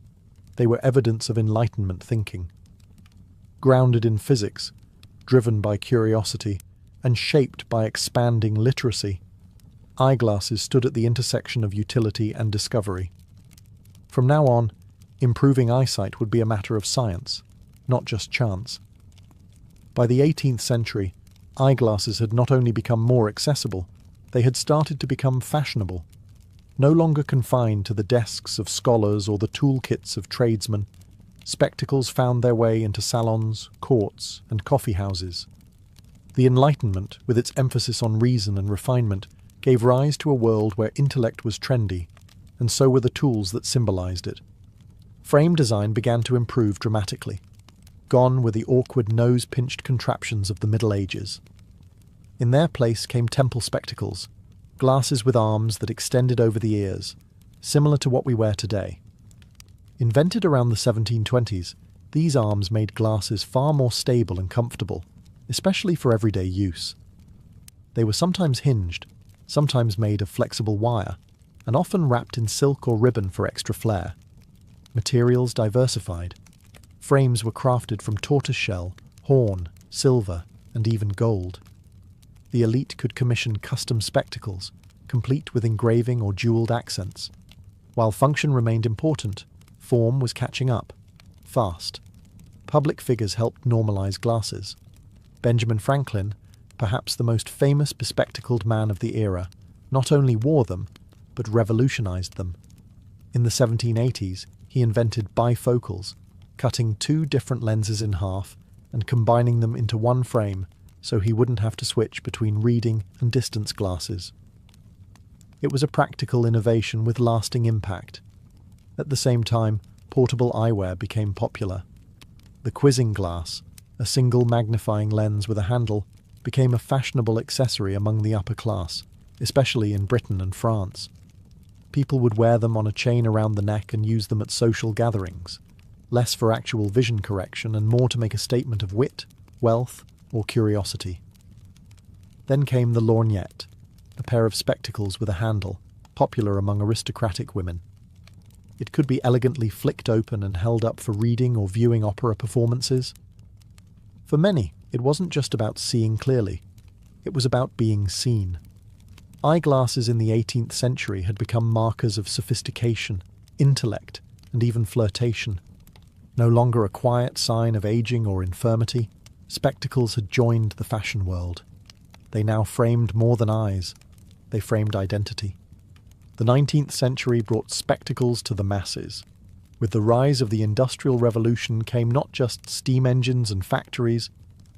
they were evidence of Enlightenment thinking. Grounded in physics, driven by curiosity, and shaped by expanding literacy, eyeglasses stood at the intersection of utility and discovery. From now on, improving eyesight would be a matter of science, not just chance. By the 18th century, eyeglasses had not only become more accessible, they had started to become fashionable. No longer confined to the desks of scholars or the toolkits of tradesmen, spectacles found their way into salons, courts, and coffee houses. The Enlightenment, with its emphasis on reason and refinement, gave rise to a world where intellect was trendy, and so were the tools that symbolized it. Frame design began to improve dramatically. Gone were the awkward nose-pinched contraptions of the Middle Ages. In their place came temple spectacles, glasses with arms that extended over the ears, similar to what we wear today. Invented around the 1720s, these arms made glasses far more stable and comfortable, especially for everyday use. They were sometimes hinged, sometimes made of flexible wire, and often wrapped in silk or ribbon for extra flair. Materials diversified. Frames were crafted from tortoiseshell, horn, silver, and even gold. The elite could commission custom spectacles, complete with engraving or jeweled accents. While function remained important, form was catching up, fast. Public figures helped normalize glasses. Benjamin Franklin, perhaps the most famous bespectacled man of the era, not only wore them, but revolutionized them. In the 1780s, he invented bifocals, cutting two different lenses in half and combining them into one frame so he wouldn't have to switch between reading and distance glasses. It was a practical innovation with lasting impact. At the same time, portable eyewear became popular. The quizzing glass, a single magnifying lens with a handle, became a fashionable accessory among the upper class, especially in Britain and France. People would wear them on a chain around the neck and use them at social gatherings, less for actual vision correction and more to make a statement of wit, wealth, or curiosity. Then came the lorgnette, a pair of spectacles with a handle, popular among aristocratic women. It could be elegantly flicked open and held up for reading or viewing opera performances. For many, it wasn't just about seeing clearly. It was about being seen. Eyeglasses in the 18th century had become markers of sophistication, intellect, and even flirtation. No longer a quiet sign of aging or infirmity, spectacles had joined the fashion world. They now framed more than eyes. They framed identity. The 19th century brought spectacles to the masses. With the rise of the Industrial Revolution came not just steam engines and factories,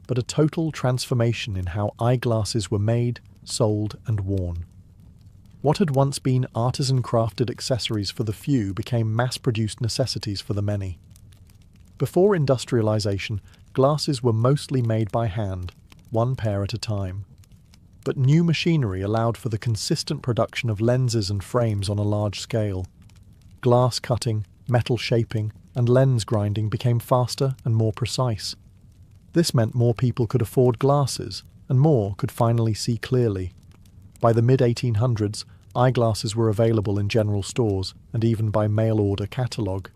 but a total transformation in how eyeglasses were made, sold, and worn. What had once been artisan-crafted accessories for the few became mass-produced necessities for the many. Before industrialization, glasses were mostly made by hand, one pair at a time. But new machinery allowed for the consistent production of lenses and frames on a large scale. Glass cutting, metal shaping, and lens grinding became faster and more precise. This meant more people could afford glasses, and more could finally see clearly. By the mid-1800s, eyeglasses were available in general stores and even by mail-order catalogue.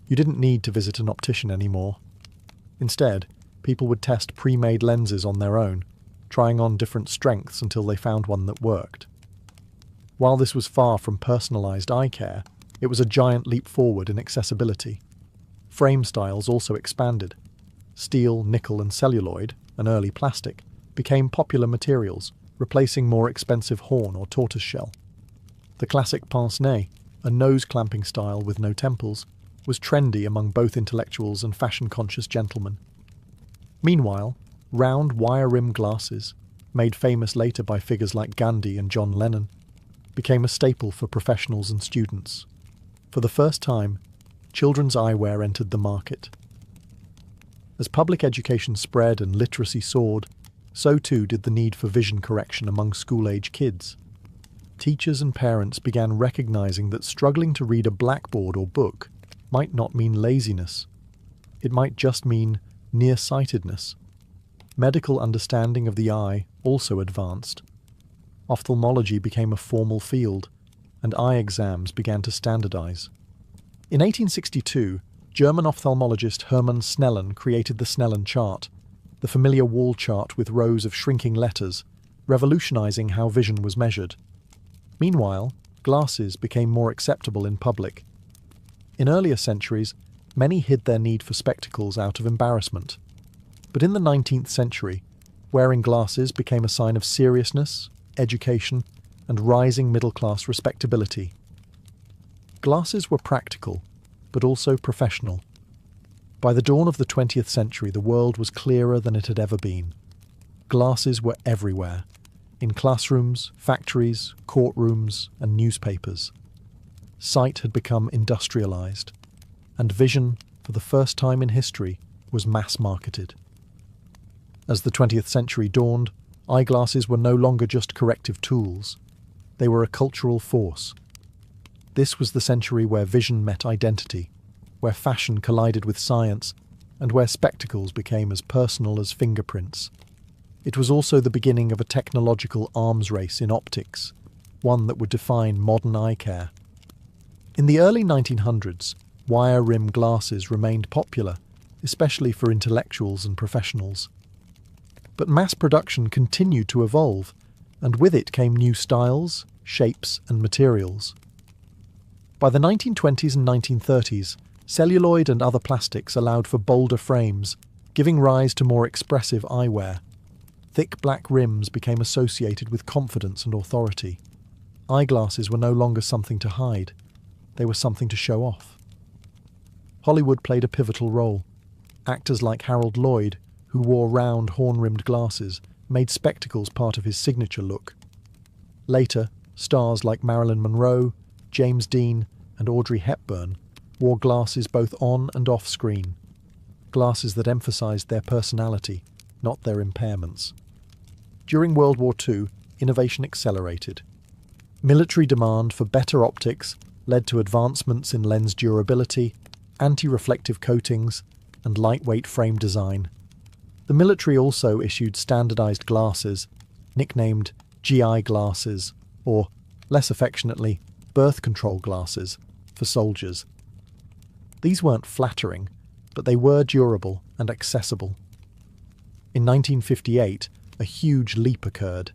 You didn't need to visit an optician anymore. Instead, people would test pre-made lenses on their own, trying on different strengths until they found one that worked. While this was far from personalised eye care, it was a giant leap forward in accessibility. Frame styles also expanded. Steel, nickel and celluloid, an early plastic, became popular materials, replacing more expensive horn or tortoiseshell. The classic pince-nez, a nose-clamping style with no temples, was trendy among both intellectuals and fashion-conscious gentlemen. Meanwhile, round wire-rim glasses, made famous later by figures like Gandhi and John Lennon, became a staple for professionals and students. For the first time, children's eyewear entered the market. As public education spread and literacy soared, so too did the need for vision correction among school-age kids. Teachers and parents began recognizing that struggling to read a blackboard or book might not mean laziness. It might just mean nearsightedness. Medical understanding of the eye also advanced. Ophthalmology became a formal field, and eye exams began to standardize. In 1862, German ophthalmologist Hermann Snellen created the Snellen chart, the familiar wall chart with rows of shrinking letters, revolutionizing how vision was measured. Meanwhile, glasses became more acceptable in public. In earlier centuries, many hid their need for spectacles out of embarrassment. But in the 19th century, wearing glasses became a sign of seriousness, education, and rising middle-class respectability. Glasses were practical, but also professional. By the dawn of the 20th century, the world was clearer than it had ever been. Glasses were everywhere, in classrooms, factories, courtrooms, and newspapers. Sight had become industrialized, and vision, for the first time in history, was mass-marketed. As the 20th century dawned, eyeglasses were no longer just corrective tools. They were a cultural force. This was the century where vision met identity, where fashion collided with science, and where spectacles became as personal as fingerprints. It was also the beginning of a technological arms race in optics, one that would define modern eye care. In the early 1900s, wire rim glasses remained popular, especially for intellectuals and professionals. But mass production continued to evolve, and with it came new styles, shapes, and materials. By the 1920s and 1930s, celluloid and other plastics allowed for bolder frames, giving rise to more expressive eyewear. Thick black rims became associated with confidence and authority. Eyeglasses were no longer something to hide, they were something to show off. Hollywood played a pivotal role. Actors like Harold Lloyd, who wore round, horn-rimmed glasses, made spectacles part of his signature look. Later, stars like Marilyn Monroe, James Dean, and Audrey Hepburn wore glasses both on and off screen, glasses that emphasized their personality, not their impairments. During World War II, innovation accelerated. Military demand for better optics led to advancements in lens durability, anti-reflective coatings, and lightweight frame design. The military also issued standardized glasses, nicknamed GI glasses, or, less affectionately, birth control glasses, for soldiers. These weren't flattering, but they were durable and accessible. In 1958, a huge leap occurred: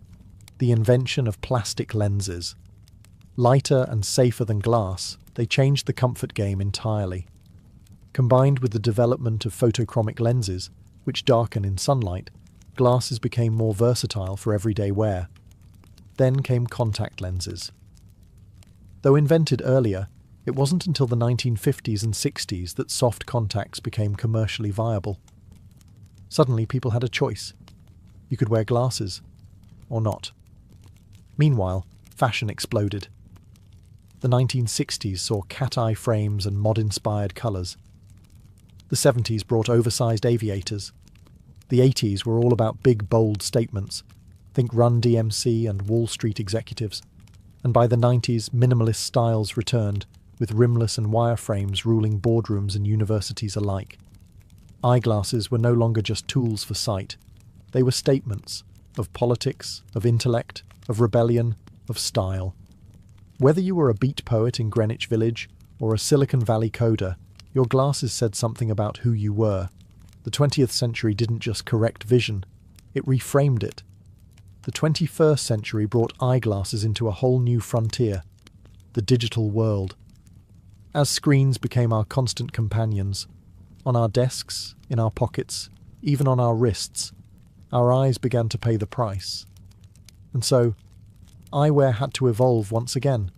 the invention of plastic lenses. Lighter and safer than glass, they changed the comfort game entirely. Combined with the development of photochromic lenses, which darken in sunlight, glasses became more versatile for everyday wear. Then came contact lenses. Though invented earlier, it wasn't until the 1950s and 60s that soft contacts became commercially viable. Suddenly people had a choice. You could wear glasses, or not. Meanwhile, fashion exploded. The 1960s saw cat-eye frames and mod-inspired colours. The 70s brought oversized aviators. The 80s were all about big, bold statements. Think Run DMC and Wall Street executives. And by the 90s, minimalist styles returned, with rimless and wireframes ruling boardrooms and universities alike. Eyeglasses were no longer just tools for sight. They were statements of politics, of intellect, of rebellion, of style. Whether you were a beat poet in Greenwich Village or a Silicon Valley coder, your glasses said something about who you were. The 20th century didn't just correct vision, it reframed it. The 21st century brought eyeglasses into a whole new frontier, the digital world. As screens became our constant companions, on our desks, in our pockets, even on our wrists, our eyes began to pay the price. And so, eyewear had to evolve once again.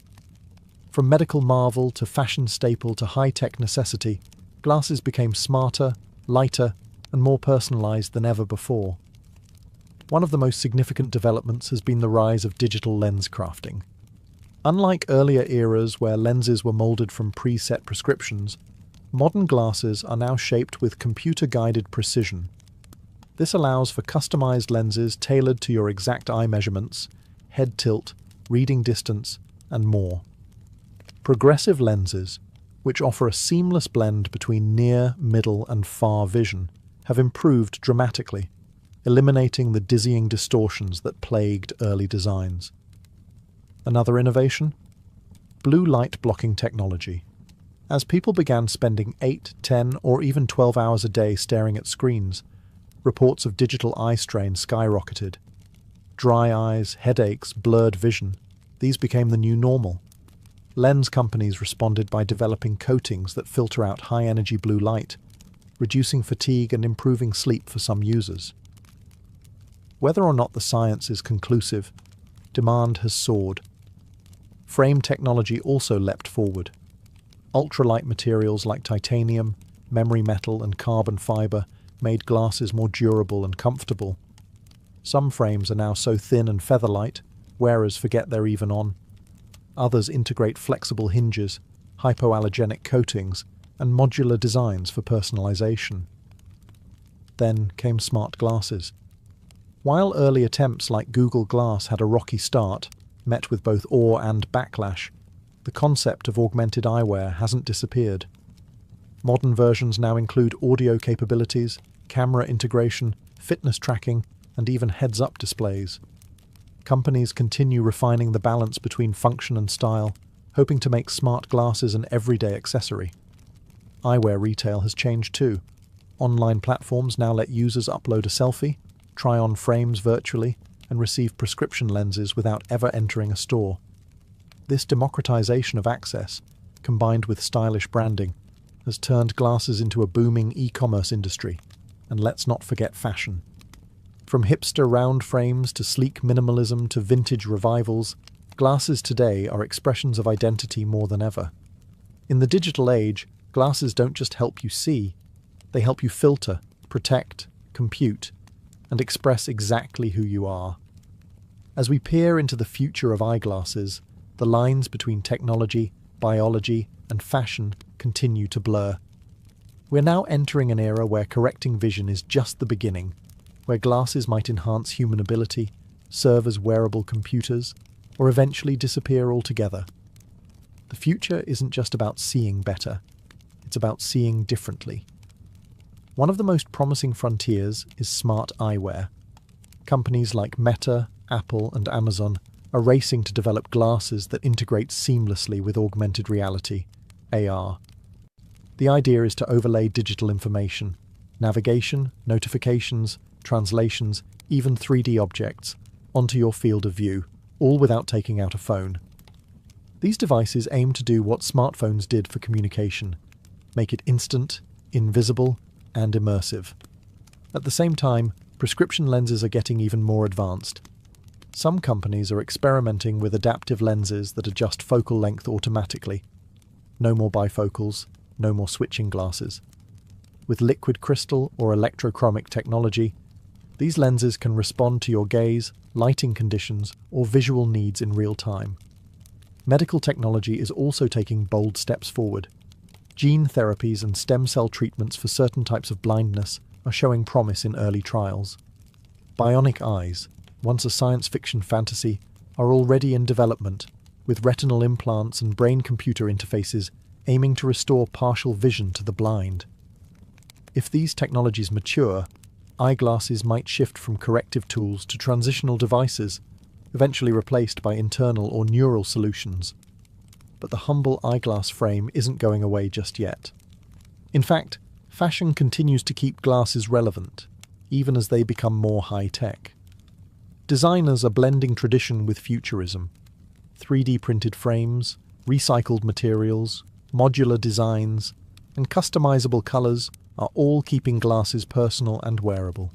From medical marvel to fashion staple to high-tech necessity, glasses became smarter, lighter, and more personalized than ever before. One of the most significant developments has been the rise of digital lens crafting. Unlike earlier eras where lenses were molded from preset prescriptions, modern glasses are now shaped with computer-guided precision. This allows for customized lenses tailored to your exact eye measurements, head tilt, reading distance, and more. Progressive lenses, which offer a seamless blend between near, middle, and far vision, have improved dramatically, eliminating the dizzying distortions that plagued early designs. Another innovation? Blue light blocking technology. As people began spending 8, 10, or even 12 hours a day staring at screens, reports of digital eye strain skyrocketed. Dry eyes, headaches, blurred vision, these became the new normal. Lens companies responded by developing coatings that filter out high-energy blue light, reducing fatigue and improving sleep for some users. Whether or not the science is conclusive, demand has soared. Frame technology also leapt forward. Ultralight materials like titanium, memory metal, and carbon fiber made glasses more durable and comfortable. Some frames are now so thin and feather-light, wearers forget they're even on. Others integrate flexible hinges, hypoallergenic coatings, and modular designs for personalization. Then came smart glasses. While early attempts like Google Glass had a rocky start, met with both awe and backlash, the concept of augmented eyewear hasn't disappeared. Modern versions now include audio capabilities, camera integration, fitness tracking, and even heads-up displays. Companies continue refining the balance between function and style, hoping to make smart glasses an everyday accessory. Eyewear retail has changed too. Online platforms now let users upload a selfie, try on frames virtually, and receive prescription lenses without ever entering a store. This democratization of access, combined with stylish branding, has turned glasses into a booming e-commerce industry. And let's not forget fashion. From hipster round frames to sleek minimalism to vintage revivals, glasses today are expressions of identity more than ever. In the digital age, glasses don't just help you see, they help you filter, protect, compute, and express exactly who you are. As we peer into the future of eyeglasses, the lines between technology, biology, and fashion continue to blur. We're now entering an era where correcting vision is just the beginning, where glasses might enhance human ability, serve as wearable computers, or eventually disappear altogether. The future isn't just about seeing better, it's about seeing differently. One of the most promising frontiers is smart eyewear. Companies like Meta, Apple, and Amazon are racing to develop glasses that integrate seamlessly with augmented reality, AR. The idea is to overlay digital information, navigation, notifications, translations, even 3D objects, onto your field of view, all without taking out a phone. These devices aim to do what smartphones did for communication, make it instant, invisible, and immersive. At the same time, prescription lenses are getting even more advanced. Some companies are experimenting with adaptive lenses that adjust focal length automatically. No more bifocals, no more switching glasses. With liquid crystal or electrochromic technology, these lenses can respond to your gaze, lighting conditions, or visual needs in real time. Medical technology is also taking bold steps forward. Gene therapies and stem cell treatments for certain types of blindness are showing promise in early trials. Bionic eyes, once a science fiction fantasy, are already in development, with retinal implants and brain-computer interfaces aiming to restore partial vision to the blind. If these technologies mature, eyeglasses might shift from corrective tools to transitional devices, eventually replaced by internal or neural solutions. But the humble eyeglass frame isn't going away just yet. In fact, fashion continues to keep glasses relevant, even as they become more high-tech. Designers are blending tradition with futurism. 3D printed frames, recycled materials, modular designs, and customizable colors are all keeping glasses personal and wearable.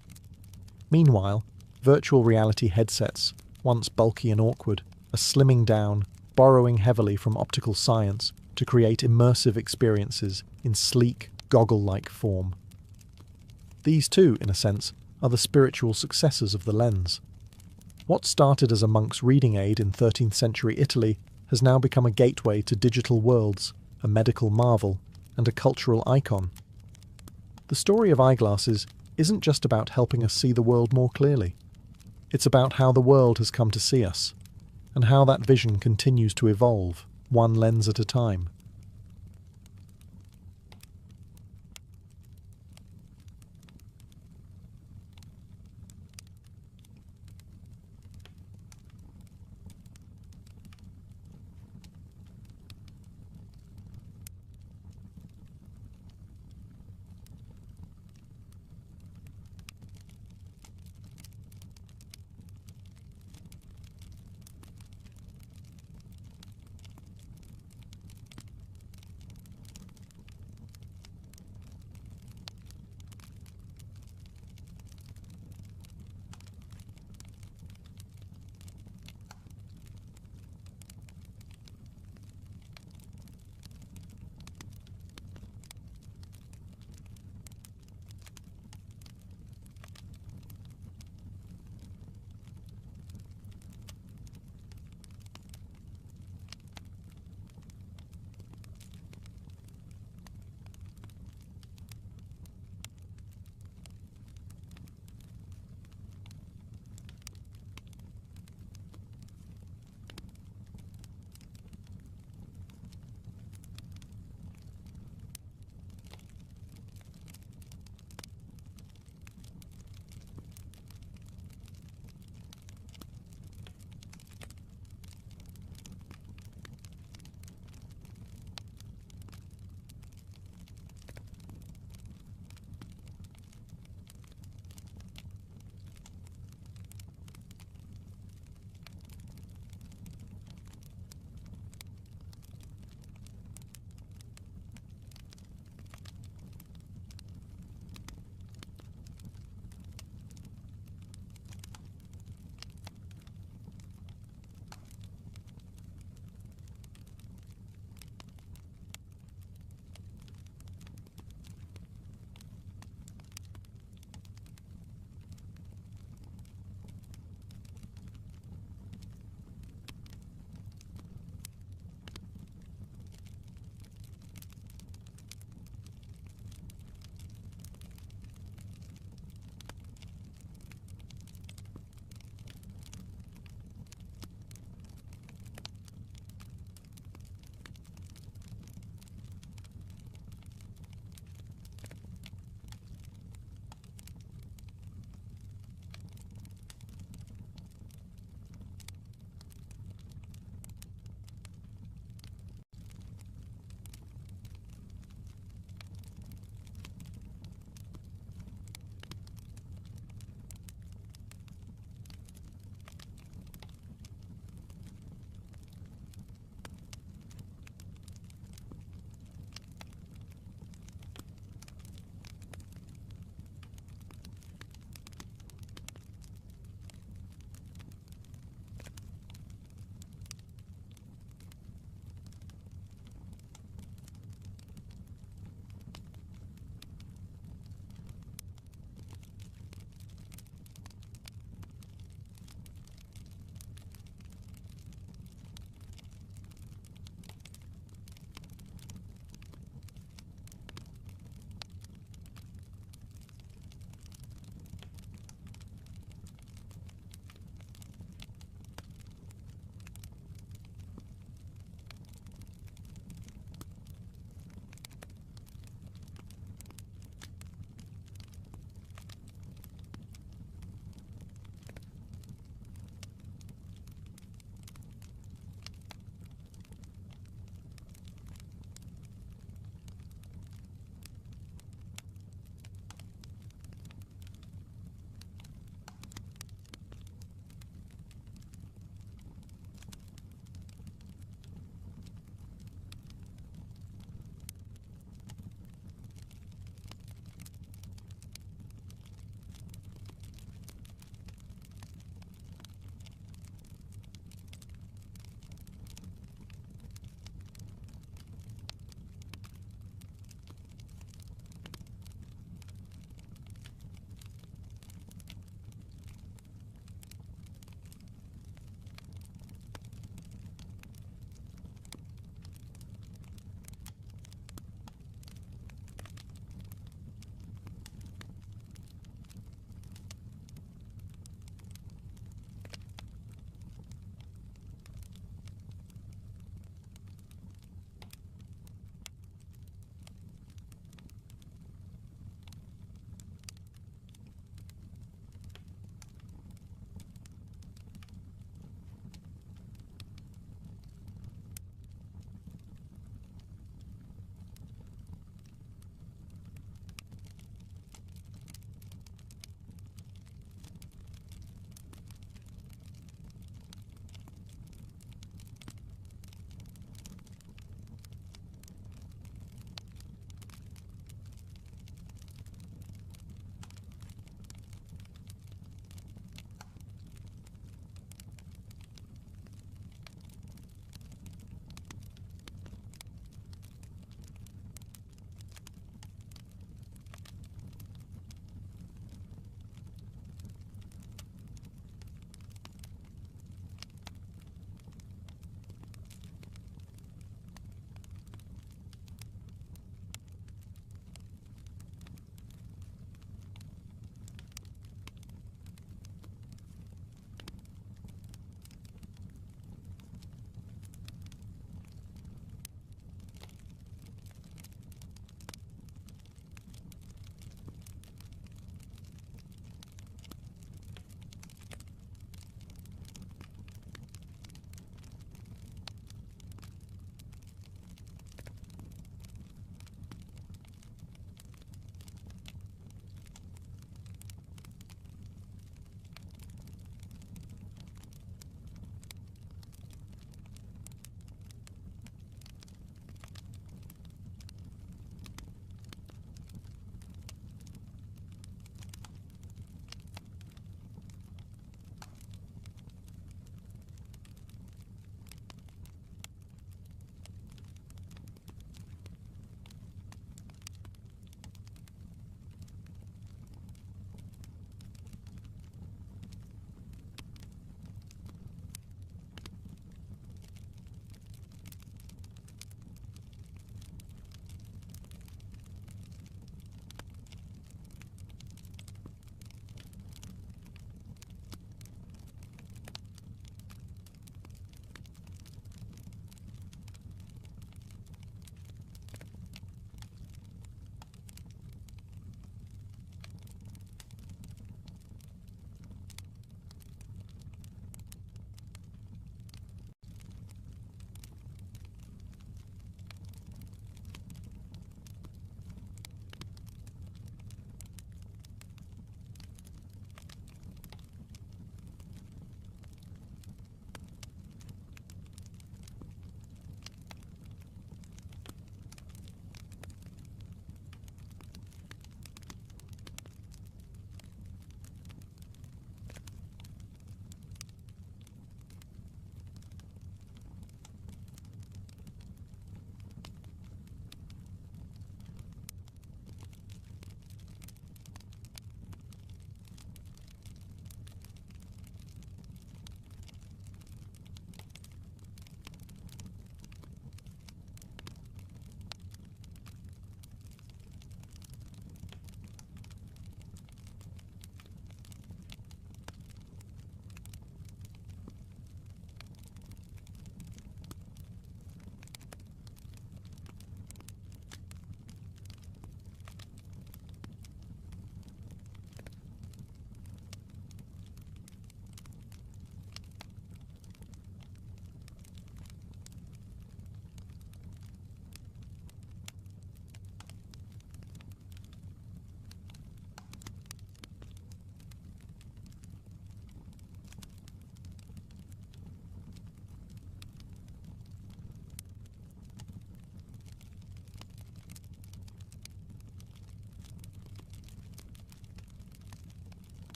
Meanwhile, virtual reality headsets, once bulky and awkward, are slimming down, borrowing heavily from optical science to create immersive experiences in sleek, goggle-like form. These too, in a sense, are the spiritual successors of the lens. What started as a monk's reading aid in 13th century Italy has now become a gateway to digital worlds, a medical marvel, and a cultural icon. The story of eyeglasses isn't just about helping us see the world more clearly. It's about how the world has come to see us, and how that vision continues to evolve, one lens at a time.